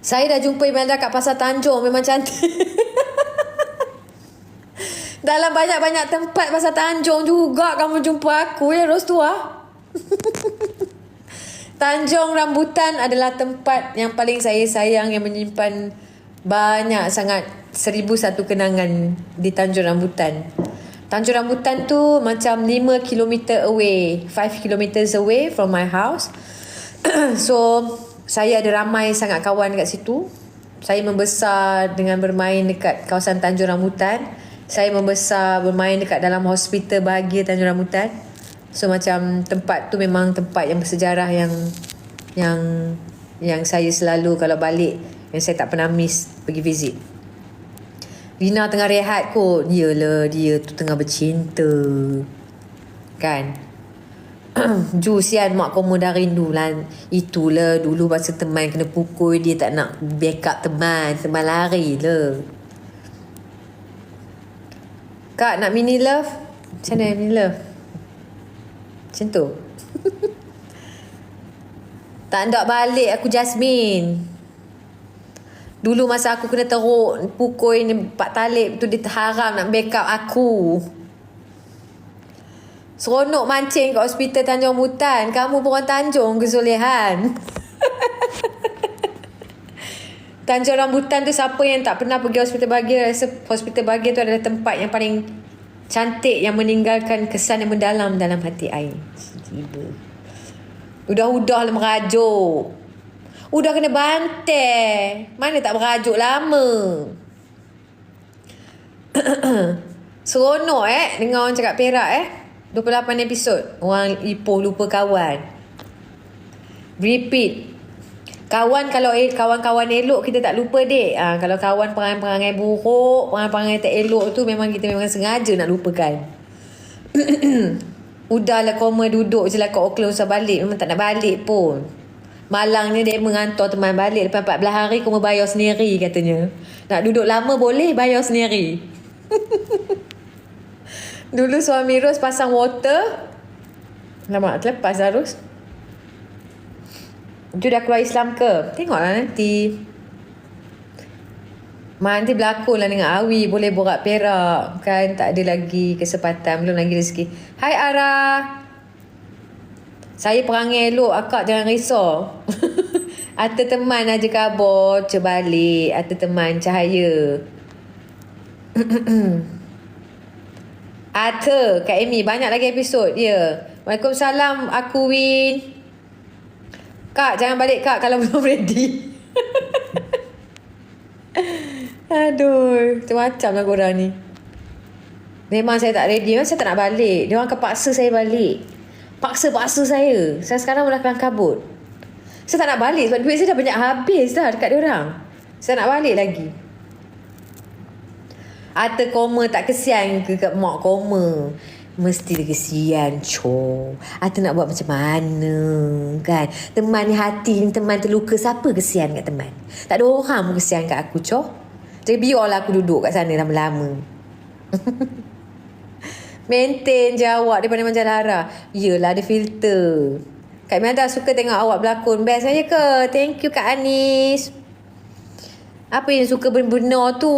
Saya dah jumpa Imelda kat Pasar Tanjung. Memang cantik. Dalam banyak-banyak tempat Pasar Tanjung juga kamu jumpa aku, ya, Rostua. Tanjung Rambutan adalah tempat yang paling saya sayang, yang menyimpan banyak sangat 1001 kenangan di Tanjung Rambutan. Tanjung Rambutan tu macam 5 km away, 5 km away from my house. So, saya ada ramai sangat kawan kat situ. Saya membesar dengan bermain dekat kawasan Tanjung Rambutan. Saya membesar bermain dekat dalam hospital bahagia Tanjung Rambutan. So macam tempat tu memang tempat yang bersejarah yang saya selalu kalau balik, yang saya tak pernah miss pergi visit. Rina tengah rehat kot. Yalah, dia tu tengah bercinta. Kan? Ju, sian mak kamu dah rindu lah. Itulah dulu masa teman kena pukul, dia tak nak backup teman. Teman lari lah. Kak, nak mini love? Macam mana mini love? Macam tu. Tak nak balik aku, Jasmine. Dulu masa aku kena teruk pukul ni Pak Talib tu, dia terharam nak backup aku. Seronok mancing kat hospital Tanjung Rambutan. Kamu pun orang Tanjung, kesolehan. Tanjung Rambutan tu, siapa yang tak pernah pergi hospital bahagia, rasa hospital bahagia tu adalah tempat yang paling cantik, yang meninggalkan kesan yang mendalam dalam hati I. Tiba. Udah lah merajuk. Udah kena bantai. Mana tak merajuk lama. Seronok dengar orang cakap Perak 28 episod. Orang Ipoh lupa kawan. Repeat. Kawan, kalau kawan-kawan elok kita tak lupa, dek. Kalau kawan perangai-perangai buruk, perangai-perangai tak elok tu memang kita memang sengaja nak lupakan. Udahlah koma duduk je lah kat Auckland, usah balik. Memang tak nak balik pun. Malangnya dia menghantar teman balik. Lepas 14 hari koma bayar sendiri katanya. Nak duduk lama boleh, bayar sendiri. Dulu suami Ros pasang water. Lama terlepas Arus. Ju dah keluar Islam ke? Tengoklah nanti. Nanti berlakon lah dengan Awi. Boleh borak Perak. Kan tak ada lagi kesempatan. Belum lagi rezeki. Hai Ara. Saya perangai elok. Akak jangan risau. Ata teman aja kabur. Balik. Ata teman cahaya. Ata. Kak Amy. Banyak lagi episod. Ya. Waalaikumsalam. Aku Win. Kak jangan balik Kak kalau belum ready. Aduh. Macam-macam lah korang ni. Memang saya tak ready. Memang saya tak nak balik. Dia orang akan paksa saya balik. Paksa saya. Saya sekarang dah kelang kabut. Saya tak nak balik sebab duit saya dah banyak habis dah dekat dia orang. Saya nak balik lagi. Ata koma tak kesian ke kat mak koma? Mesti dia kesian, co. Ata nak buat macam mana, kan? Teman ni hati ni, teman terluka. Siapa kesian kat teman? Tak ada orang pun kesian kat aku, co. Jadi biarlah aku duduk kat sana lama-lama. Maintain je awak daripada Manjal Lara. Yelah, ada filter. Kak Imelda suka tengok awak berlakon. Best saja ke? Thank you Kak Anis. Apa yang suka benar-benar tu?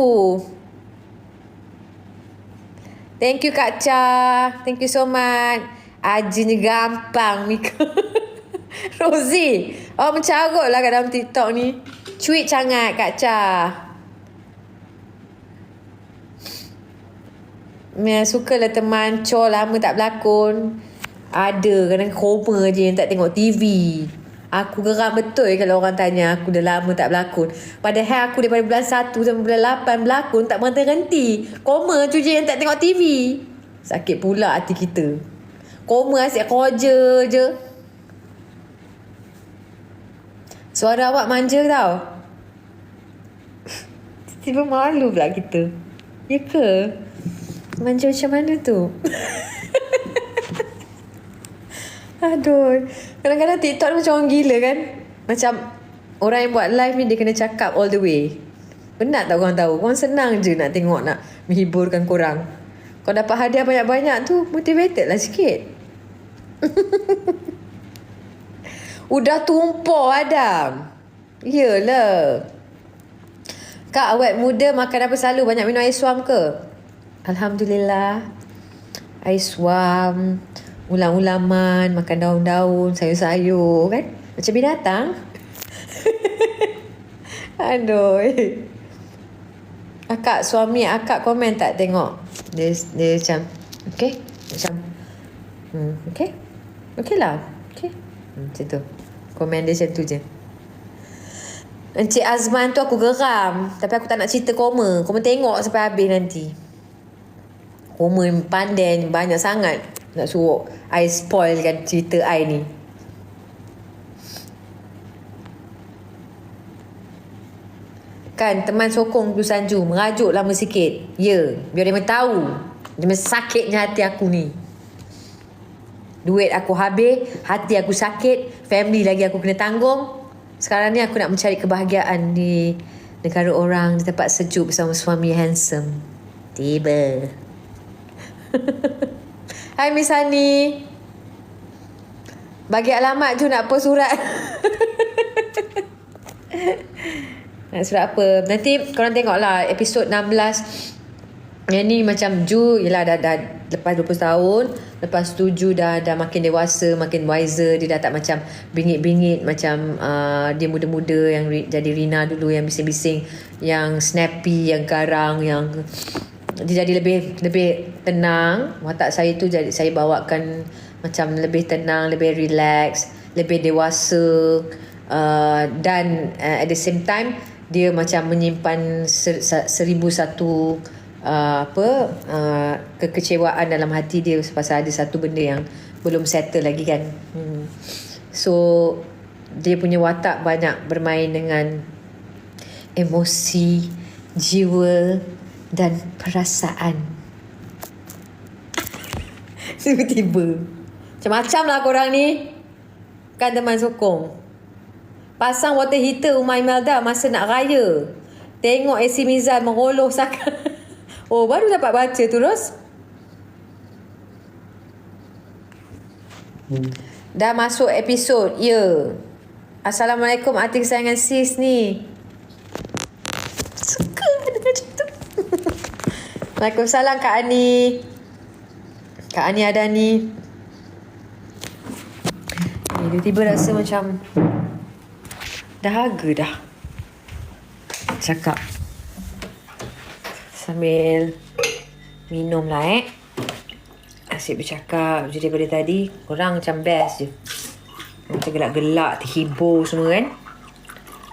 Thank you Kak Cha. Thank you so much. Ajinya gampang Mika. Rosie. Oh mencarut lah kat dalam TikTok ni. Cuit sangat Kak Cha. Sukalah teman Cho lama tak berlakon. Ada kadang koma je yang tak tengok TV. Aku geram betul kalau orang tanya aku dah lama tak berlakon. Padahal aku daripada bulan 1 sampai bulan 8 berlakon tak berhenti-henti. Koma tu je yang tak tengok TV. Sakit pula hati kita. Koma asyik kerja je. Suara awak manja tau. Tiba malu pula kita. Ya ke? Manja macam mana tu? Aduh. Kadang-kadang TikTok ni macam orang gila kan. Macam orang yang buat live ni dia kena cakap all the way. Benar tak korang tahu? Korang senang je nak tengok, nak menghiburkan korang. Kau dapat hadiah banyak-banyak tu, motivated lah sikit. Udah tumpah Adam. Yelah. Kak, awet muda makan apa selalu? Banyak minum air suam ke? Alhamdulillah. Air suam, ulam-ulaman, makan daun-daun, sayur-sayur kan? Macam binatang. Aduh. Akak, suami akak komen tak tengok? Dia macam, okay? Macam, okay? Okay lah. Okay? Macam tu. Komen dia macam tu je. Encik Azman tu aku geram. Tapi aku tak nak cerita koma. Koma tengok sampai habis nanti. Koma pandai banyak sangat. Nak suruh I spoil kan cerita I ni. Kan teman sokong tu Sanju. Merajuk lama sikit. Ya. Biar dia tahu. Dia sakitnya hati aku ni. Duit aku habis. Hati aku sakit. Family lagi aku kena tanggung. Sekarang ni aku nak mencari kebahagiaan di negara orang. Di tempat sejuk bersama suami handsome. Tiba. Hai Miss Hani. Bagi alamat je nak apa surat. Nak surat apa? Nanti korang tengoklah episod 16. Yang ni macam Ju yelah dah lepas 20 tahun. Lepas tu Ju dah makin dewasa, makin wiser. Dia dah tak macam bingit-bingit macam dia muda-muda yang jadi Rina dulu, yang bising-bising, yang snappy, yang garang, yang dia jadi lebih tenang. Watak saya tu jadi saya bawakan macam lebih tenang, lebih relax, lebih dewasa, dan at the same time dia macam menyimpan 1001 kekecewaan dalam hati dia pasal ada satu benda yang belum settle lagi kan. So dia punya watak banyak bermain dengan emosi, jiwa dan perasaan. Tiba-tiba macam-macam lah korang ni. Kan teman sokong. Pasang water heater rumah Imelda masa nak raya. Tengok AC Mizan meroloh sakan. Oh, baru dapat baca tu, Ros. Dah masuk episod. Ya. Assalamualaikum artis kesayangan sis ni. Suka ada macam tu. Waalaikumsalam Kak Ani. Kak Ani ada ni. Tiba-tiba rasa macam dahaga dah cakap sambil minum lah asyik bercakap je daripada tadi. Korang macam best je, macam gelak-gelak, terhibur semua kan,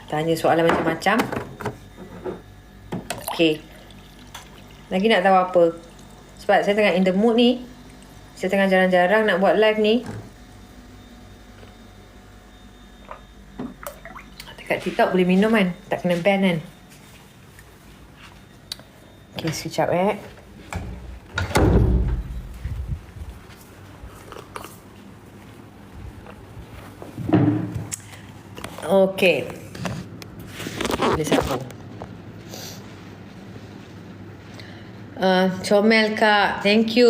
tanya soalan macam-macam. Okay, lagi nak tahu apa? Sebab saya tengah in the mood ni, saya tengah jarang-jarang nak buat live ni. Dekat TikTok boleh minum kan, tak kena ban kan. Okay, sekejap Okay, boleh sambung. Comel Kak, thank you.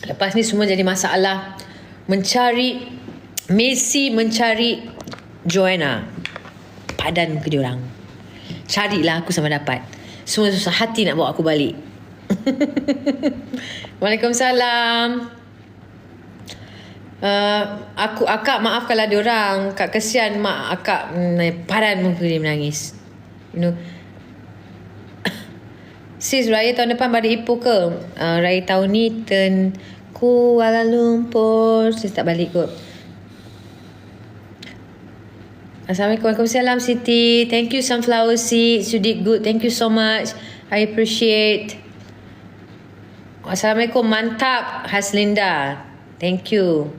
Lepas ni semua jadi masalah. Messi mencari Joanna. Padan muka diorang. Carilah aku sampai dapat. Semua susah hati nak bawa aku balik. Waalaikumsalam. Akak maaf kalau diorang. Kak kesian mak akak padan muka dia menangis. You know. Sis, raya tahun depan balik Ipoh ke? Raya tahun ni turn Kuala Lumpur. Sis tak balik kot. Assalamualaikum. Waalaikumsalam Siti. Thank you Sunflower Seeds. You did good. Thank you so much. I appreciate. Assalamualaikum. Mantap Haslinda. Thank you.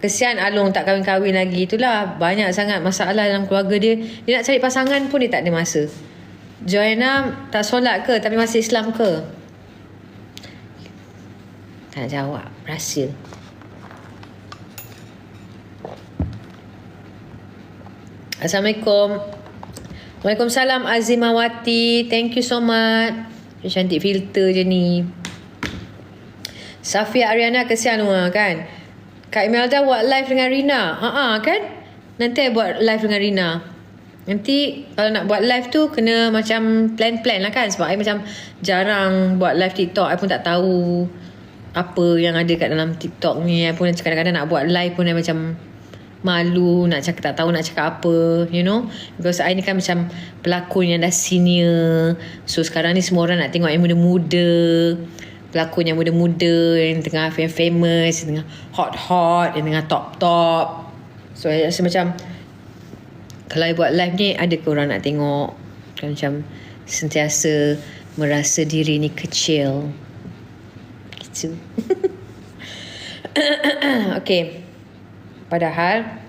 Kesian Along tak kahwin-kahwin lagi. Itulah banyak sangat masalah dalam keluarga dia. Dia nak cari pasangan pun dia tak ada masa. Joanna tak solat ke tapi masih Islam ke? Tak nak jawab. Rahsia. Assalamualaikum. Waalaikumsalam Azimawati. Thank you so much. Cantik filter je ni. Safia Ariana kesian kan. Kak Imelda buat live dengan Rina. Kan? Nanti I buat live dengan Rina. Nanti kalau nak buat live tu kena macam plan-plan lah kan. Sebab I macam jarang buat live TikTok. I pun tak tahu apa yang ada kat dalam TikTok ni. I pun kadang-kadang nak buat live pun I macam malu nak cakap, tak tahu nak cakap apa, you know. Because I ni kan macam pelakon yang dah senior. So sekarang ni semua orang nak tengok yang muda-muda. Pelakon yang muda-muda, yang tengah famous, yang tengah hot-hot, yang tengah top-top. So I rasa macam kalau I buat live ni, ada ke orang nak tengok? Kan macam sentiasa merasa diri ni kecil. Gitu. Okay. Padahal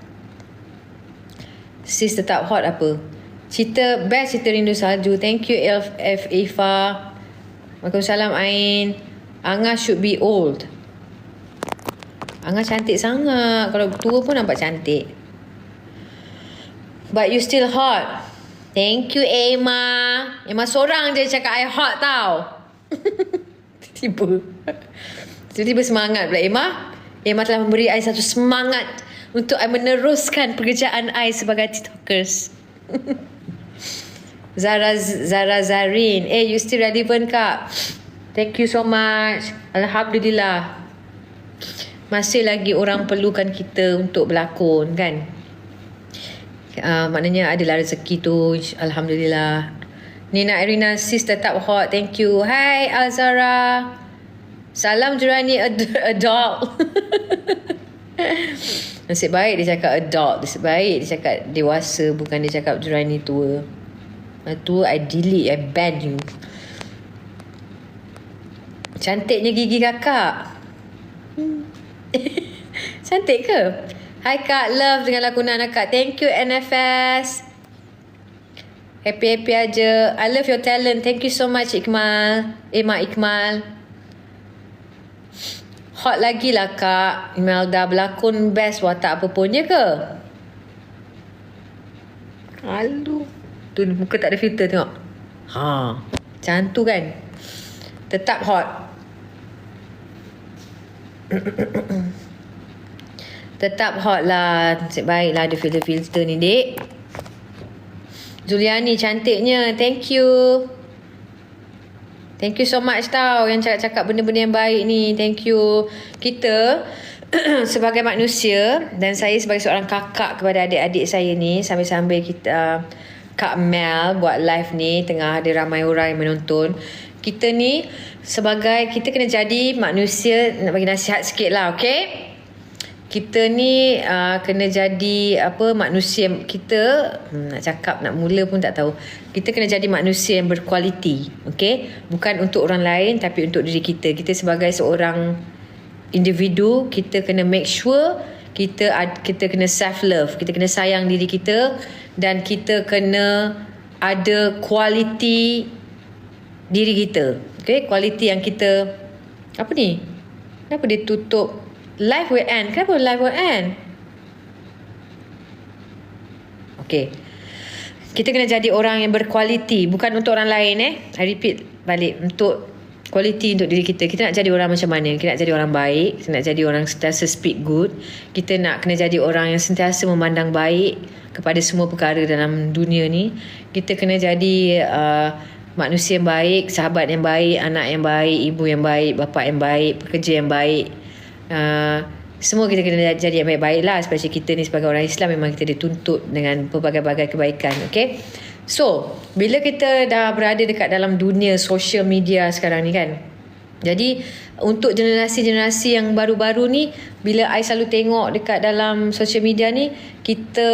sis tetap hot apa? Best cerita rindu salju. Thank you F. Ifa. Waalaikumsalam Ain. Angah should be old. Angah cantik sangat. Kalau tua pun nampak cantik. But you still hot. Thank you Emma. Emma seorang je cakap I hot tau. Tiba-tiba semangat pula Emma. Emma telah memberi I satu semangat untuk I meneruskan pekerjaan I sebagai TikTokers. Zara Zarin. You still relevant Kak. Thank you so much. Alhamdulillah. Masih lagi orang perlukan kita untuk berlakon kan. Maknanya adalah rezeki tu. Alhamdulillah. Nina Irina sis tetap hot. Thank you. Hai Alzara. Salam Jurani adult. Nasib baik dia cakap adult. Nasib baik dia cakap dewasa. Bukan dia cakap Jurani tua. Tua I delete, I ban you. Cantiknya gigi kakak. Cantik ke? Hai Kak, love dengan lakonan Kak. Thank you NFS. Happy-happy aja. I love your talent. Thank you so much Iqmal. Iqmal. Hot lagi lah Kak. Imelda berlakon best watak apa pun je ke? Aduh. Tu muka tak ada filter tengok. Macam tu kan. Tetap hot. Tetap hot lah. Nasib baik lah ada filter-filter ni, dek. Zuliani cantiknya. Thank you. Thank you so much tau yang cakap-cakap benda-benda yang baik ni. Thank you. Kita sebagai manusia dan saya sebagai seorang kakak kepada adik-adik saya ni, sambil-sambil kita Kak Mel buat live ni, tengah ada ramai orang yang menonton. Kita ni sebagai, kita kena jadi manusia, nak bagi nasihat sikit lah, okay? Kita ni kena jadi manusia, kita nak cakap, nak mula pun tak tahu. Kita kena jadi manusia yang berkualiti, okay? Bukan untuk orang lain tapi untuk diri kita. Kita sebagai seorang individu, kita kena make sure kita kena self love, kita kena sayang diri kita, dan kita kena ada kualiti diri kita, okay? Kualiti yang kita, apa ni? Kenapa dia tutup? Live will end. Kenapa live will end? Okay. Kita kena jadi orang yang berkualiti. Bukan untuk orang lain I repeat balik. Untuk kualiti untuk diri kita. Kita nak jadi orang macam mana? Kita nak jadi orang baik. Kita nak jadi orang sentiasa speak good. Kita nak kena jadi orang yang sentiasa memandang baik kepada semua perkara dalam dunia ni. Kita kena jadi manusia yang baik, sahabat yang baik, anak yang baik, ibu yang baik, bapa yang baik, pekerja yang baik. Semua kita kena jadi yang baik-baik lah. Especially kita ni sebagai orang Islam, memang kita dituntut dengan pelbagai-bagai kebaikan, okay? So, bila kita dah berada dekat dalam dunia social media sekarang ni kan, jadi untuk generasi-generasi yang baru-baru ni, bila I selalu tengok dekat dalam social media ni, kita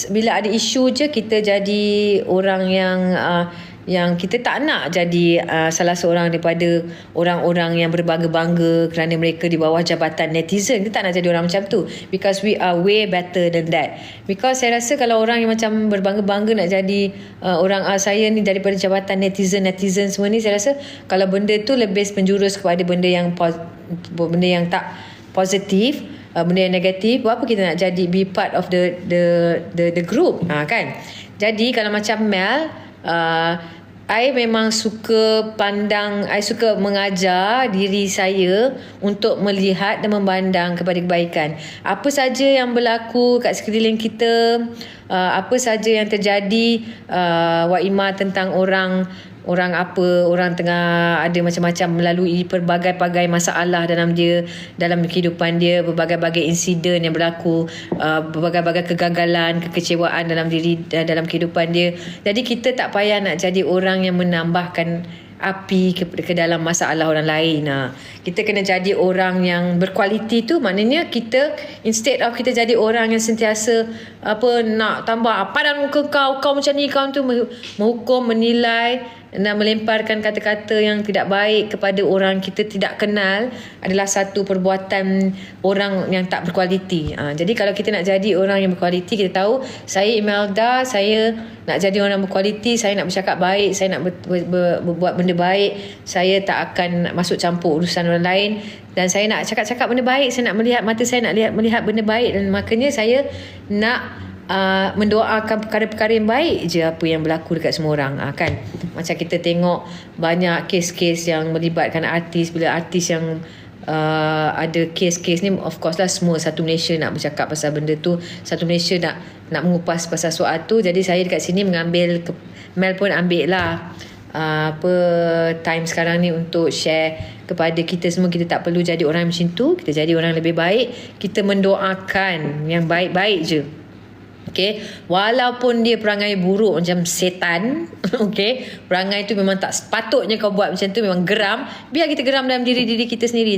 bila ada isu je, kita jadi orang yang kita tak nak jadi salah seorang daripada orang-orang yang berbangga-bangga kerana mereka di bawah jabatan netizen. Kita tak nak jadi orang macam tu, because we are way better than that. Because saya rasa kalau orang yang macam berbangga-bangga nak jadi orang saya ni daripada jabatan netizen semua ni, saya rasa kalau benda tu lebih menjurus kepada benda yang tak positif, benda yang negatif, buat apa kita nak jadi be part of the group, kan? Jadi kalau macam Mel, I memang suka pandang, I suka mengajar diri saya untuk melihat dan memandang kepada kebaikan. Apa saja yang berlaku kat sekeliling kita, apa saja yang terjadi, Wak Ima, tentang orang tengah ada macam-macam melalui pelbagai-bagai masalah dalam kehidupan dia, berbagai-bagai insiden yang berlaku, berbagai-bagai kegagalan, kekecewaan dalam kehidupan dia. Jadi kita tak payah nak jadi orang yang menambahkan api ke dalam masalah orang lain. Kita kena jadi orang yang berkualiti tu, maknanya kita, instead of kita jadi orang yang sentiasa nak tambah padan muka kau macam ni, kau tu menghukum, menilai dan melemparkan kata-kata yang tidak baik kepada orang kita tidak kenal, adalah satu perbuatan orang yang tak berkualiti. Jadi kalau kita nak jadi orang yang berkualiti, kita tahu, saya Imelda, saya nak jadi orang berkualiti, saya nak bercakap baik, saya nak berbuat benda baik, saya tak akan masuk campur urusan orang lain, dan saya nak cakap-cakap benda baik, saya nak melihat, mata saya nak melihat benda baik, dan makanya saya nak mendoakan perkara-perkara yang baik je apa yang berlaku dekat semua orang, kan? Macam kita tengok banyak kes-kes yang melibatkan artis. Bila artis yang ada kes-kes ni, of course lah semua satu Malaysia nak bercakap pasal benda tu, satu Malaysia nak mengupas pasal soal tu. Jadi saya dekat sini mengambil, Mel pun ambil lah time sekarang ni untuk share kepada kita semua. Kita tak perlu jadi orang macam tu, kita jadi orang lebih baik. Kita mendoakan yang baik-baik je, okay? Walaupun dia perangai buruk macam setan, okay? Perangai tu memang tak sepatutnya kau buat macam tu, memang geram. Biar kita geram dalam diri kita sendiri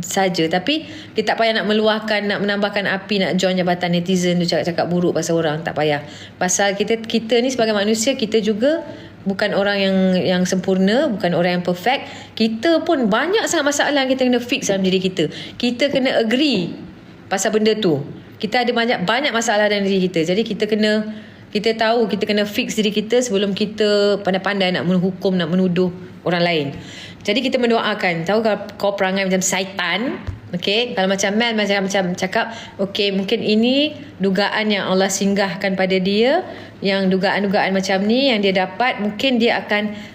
saja. Tapi kita tak payah nak meluahkan, nak menambahkan api, nak join jabatan netizen tu cakap-cakap buruk pasal orang. Tak payah. Pasal kita ni sebagai manusia, kita juga bukan orang yang sempurna, bukan orang yang perfect. Kita pun banyak sangat masalah yang kita kena fix dalam diri kita. Kita kena agree pasal benda tu. Kita ada banyak masalah dalam diri kita. Jadi kita tahu kita kena fix diri kita sebelum kita pandai-pandai nak menghukum, nak menuduh orang lain. Jadi kita mendoakan. Tahu kalau kau perangai macam syaitan, Okay, kalau macam Mel macam cakap, okay, mungkin ini dugaan yang Allah singgahkan pada dia, yang dugaan-dugaan macam ni yang dia dapat, mungkin dia akan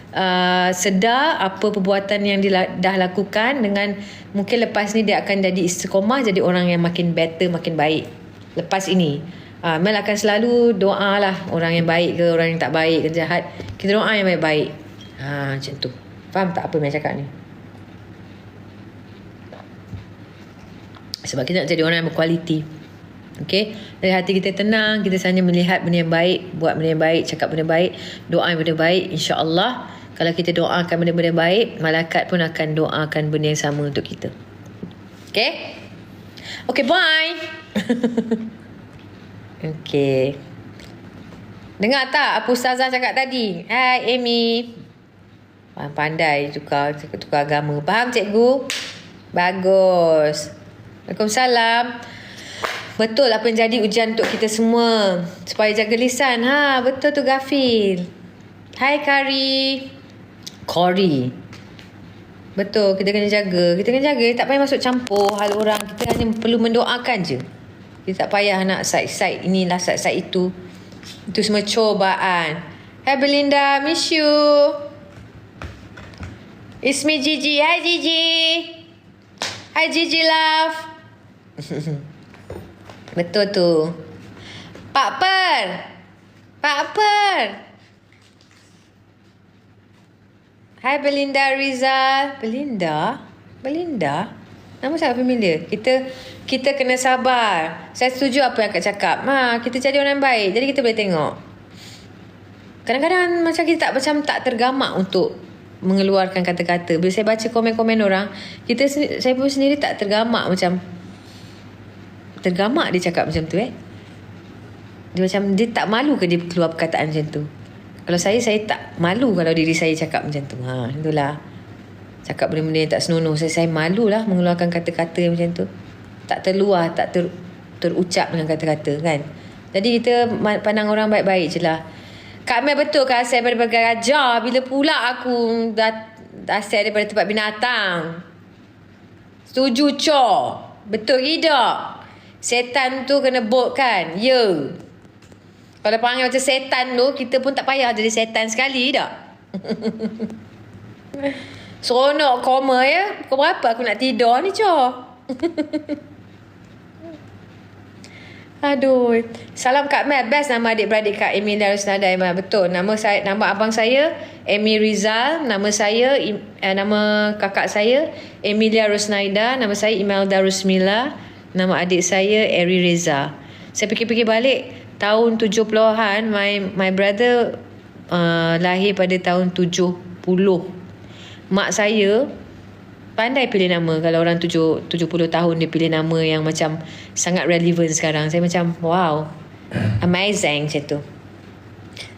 sedar apa perbuatan yang dia dah lakukan, dengan mungkin lepas ni dia akan jadi istiqomah, jadi orang yang makin better, makin baik lepas ini. Mel akan selalu doa lah, orang yang baik ke orang yang tak baik ke jahat, kita doa yang baik-baik. Macam tu. Faham tak apa Mel cakap ni? Sebab kita nak jadi orang yang berkualiti. Okay, dari hati kita tenang, kita hanya melihat benda yang baik, buat benda yang baik, cakap benda baik, doa benda baik. InsyaAllah kalau kita doakan benda-benda baik, malaikat pun akan doakan benda yang sama untuk kita. Okay. Okay, bye. Okay, dengar tak apa Ustazah cakap tadi? Hai Amy. Pandai tukar agama. Faham cikgu? Bagus. Waalaikumsalam. Betul apa yang jadi ujian untuk kita semua, supaya jaga lisan. Betul tu Gafil. Hai Kori. Betul, kita kena jaga. Tak payah masuk campur hal orang. Kita hanya perlu mendoakan je. Kita tak payah nak side inilah side itu. Itu semua cobaan. Hai Belinda, miss you. It's me Gigi. Hai Gigi. Hai Gigi love. Betul tu. Pak Per. Hai Belinda Rizal. Belinda? Nama sangat familiar. Kita kena sabar. Saya setuju apa yang akak cakap. Kita jadi orang yang baik, jadi kita boleh tengok. Kadang-kadang macam kita tak tergamak untuk mengeluarkan kata-kata. Bila saya baca komen-komen orang, saya pun sendiri tak tergamak dia cakap macam tu. Dia tak malu ke dia keluar perkataan macam tu? Kalau saya tak malu kalau diri saya cakap macam tu. Itulah. Cakap benda-benda yang tak senonoh. Saya malulah mengeluarkan kata-kata macam tu. Tak terluar, tak terucap dengan kata-kata kan. Jadi kita pandang orang baik-baik je lah. Kak Mel, betul ke asal daripada gajah? Bila pula aku asal daripada tempat binatang? Setuju Cor. Betul tidak? Setan tu kena bolt kan? Ya. Kalau panggil macam setan tu, kita pun tak payah jadi setan sekali tak? Seronok koma ya. Pukul berapa aku nak tidur ni Cor? Aduh. Salam Kak Mel. Best nama adik-beradik Kak Emilia Rusnada. Betul. Nama abang saya Amy Rizal. Nama kakak saya Emilia Rusnaida. Nama saya Imelda Rusmila. Nama adik saya Eri Reza. Saya fikir-fikir balik, tahun 70-an my brother lahir pada tahun 70. Mak saya pandai pilih nama. Kalau orang 70 tahun dia pilih nama yang macam sangat relevant sekarang. Saya macam wow, amazing macam tu.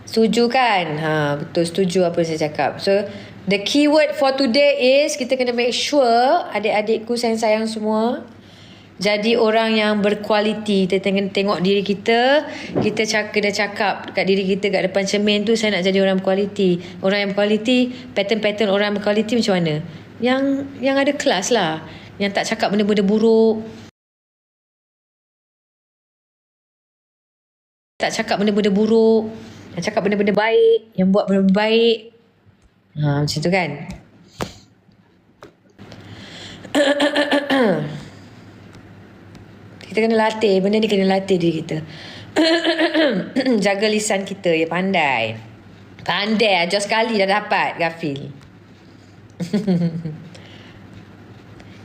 Setuju kan? Betul, setuju apa yang saya cakap. So the keyword for today is, kita kena make sure adik-adikku sayang-sayang semua jadi orang yang berkualiti. Kita tengok diri kita. Kita kena cakap dekat diri kita kat depan cermin tu, saya nak jadi orang berkualiti. Orang yang berkualiti, pattern-pattern orang yang berkualiti macam mana? Yang ada kelas lah. Yang tak cakap benda-benda buruk. Yang cakap benda-benda baik. Yang buat benda-benda baik. Macam tu kan? Kita kena latih. Benda ni kena latih diri kita. Jaga lisan kita. Ya, pandai aja sekali dah dapat Gafil.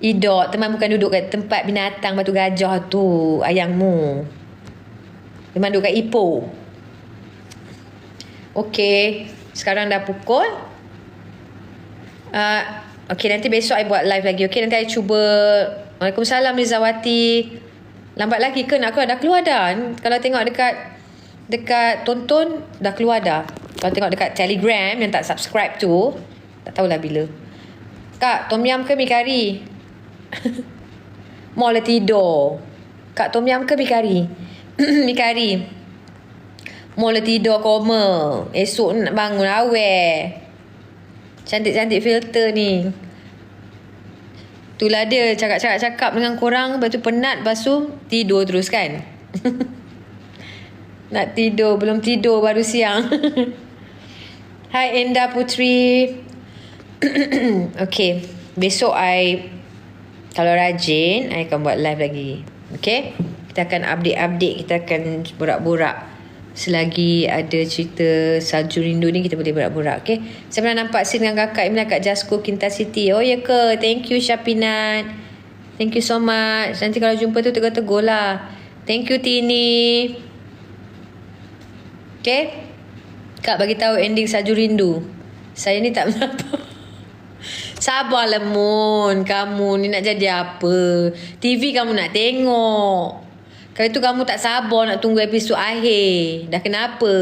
Idok, teman bukan duduk kat tempat binatang batu gajah tu, ayangmu. Teman duduk kat Ipoh. Okey, sekarang dah pukul. Okey, nanti besok I buat live lagi. Okey, nanti I cuba. Waalaikumsalam Rizawati. Lambat lagi ke nak keluar? Dah keluar dah. Kalau tengok dekat tonton, dah keluar dah. Kalau tengok dekat Telegram yang tak subscribe tu, tak tahulah bila. Kak, tom yum ke mi kari? Mau lah tidur. Kak, tom yum ke mi kari? Mi kari. Mau lah tidur koma. Esok nak bangun awal. Cantik-cantik filter ni. Itulah dia cakap dengan korang, lepas tu penat, lepas tu tidur terus kan. Nak tidur, belum tidur baru siang. Hai Enda Putri. Okay, besok kalau rajin I akan buat live lagi. Okay, kita akan update, kita akan borak-borak. Selagi ada cerita Salju Rindu ni, kita boleh borak-borak. Okay, saya pernah nampak scene dengan kakak Imla kat Jasko Kinta City. Oh ya ke? Thank you Syapinat, thank you so much. Nanti kalau jumpa tu tegur-tegur lah. Thank you Tini. Okay, Kak bagi tahu ending Salju Rindu. Saya ni tak menapa. Sabarlah Mun, kamu ni nak jadi apa? TV kamu nak tengok. Kali tu kamu tak sabar nak tunggu episod akhir. Dah kenapa?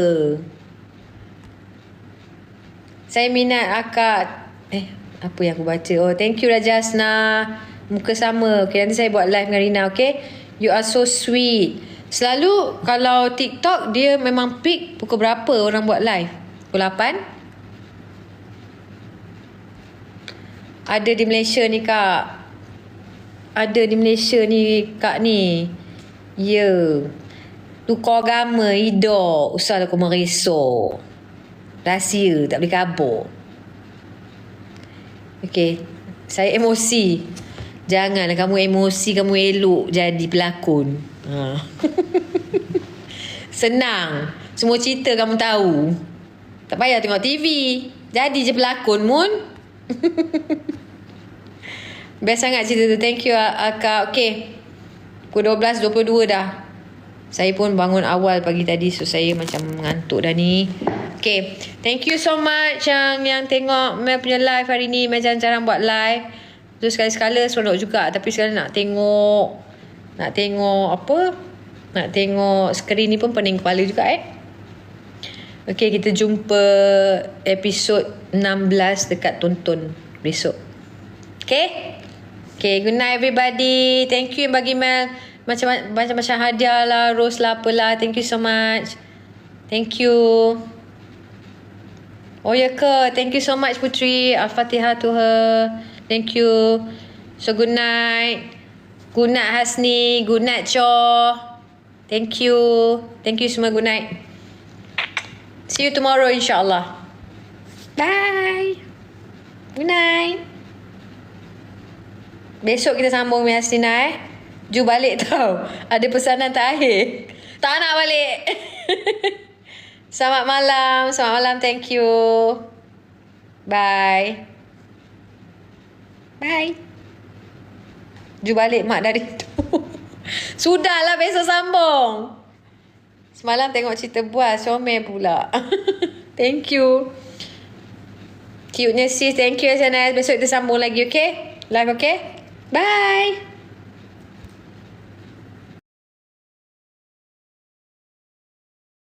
Saya minat akak. Apa yang aku baca? Oh, thank you Rajasna. Muka sama. Okay, nanti saya buat live dengan Rina, okay? You are so sweet. Selalu kalau TikTok, dia memang peak pukul berapa orang buat live? Pukul 8? Ada di Malaysia ni, Kak. Ada di Malaysia ni, Kak ni. Ya. Tukar agama, hidup. Usahlah kau merisau. Rahsia, tak boleh kabur. Okay. Saya emosi. Janganlah kamu emosi, kamu elok jadi pelakon. Senang. Semua cerita kamu tahu. Tak payah tengok TV. Jadi je pelakon, Mun. Best sangat cerita tu. Thank you, Kak. Okay. Pukul 12.22 dah. Saya pun bangun awal pagi tadi, so saya macam mengantuk dah ni. Okay. Thank you so much yang tengok Mel punya live hari ni. Mel jarang-jarang buat live. So sekali-sekala seronok juga. Tapi sekarang nak tengok apa? Nak tengok skrin ni pun pening kepala juga Okay, kita jumpa episod 16 dekat tonton besok. Okay? Okay, good night everybody. Thank you yang bagi Mel macam-macam hadiah lah, rose lah, apalah. Thank you so much. Thank you. Oh ya ke? Thank you so much Putri. Al-Fatihah to her. Thank you. So good night. Good night Hasni. Good night Cho. Thank you. Thank you semua. Good night. See you tomorrow insyaAllah. Bye. Good night. Besok kita sambung dengan Hasina Ju balik tau. Ada pesanan terakhir. Tak nak balik. Selamat malam. Selamat malam. Thank you. Bye. Bye. Ju balik mak dari tu. Sudahlah, besok sambung. Semalam tengok cerita buas. Comel pula. Thank you. Cute-nya sis. Thank you SNS. Besok kita sambung lagi, okay? Live, okay? Bye.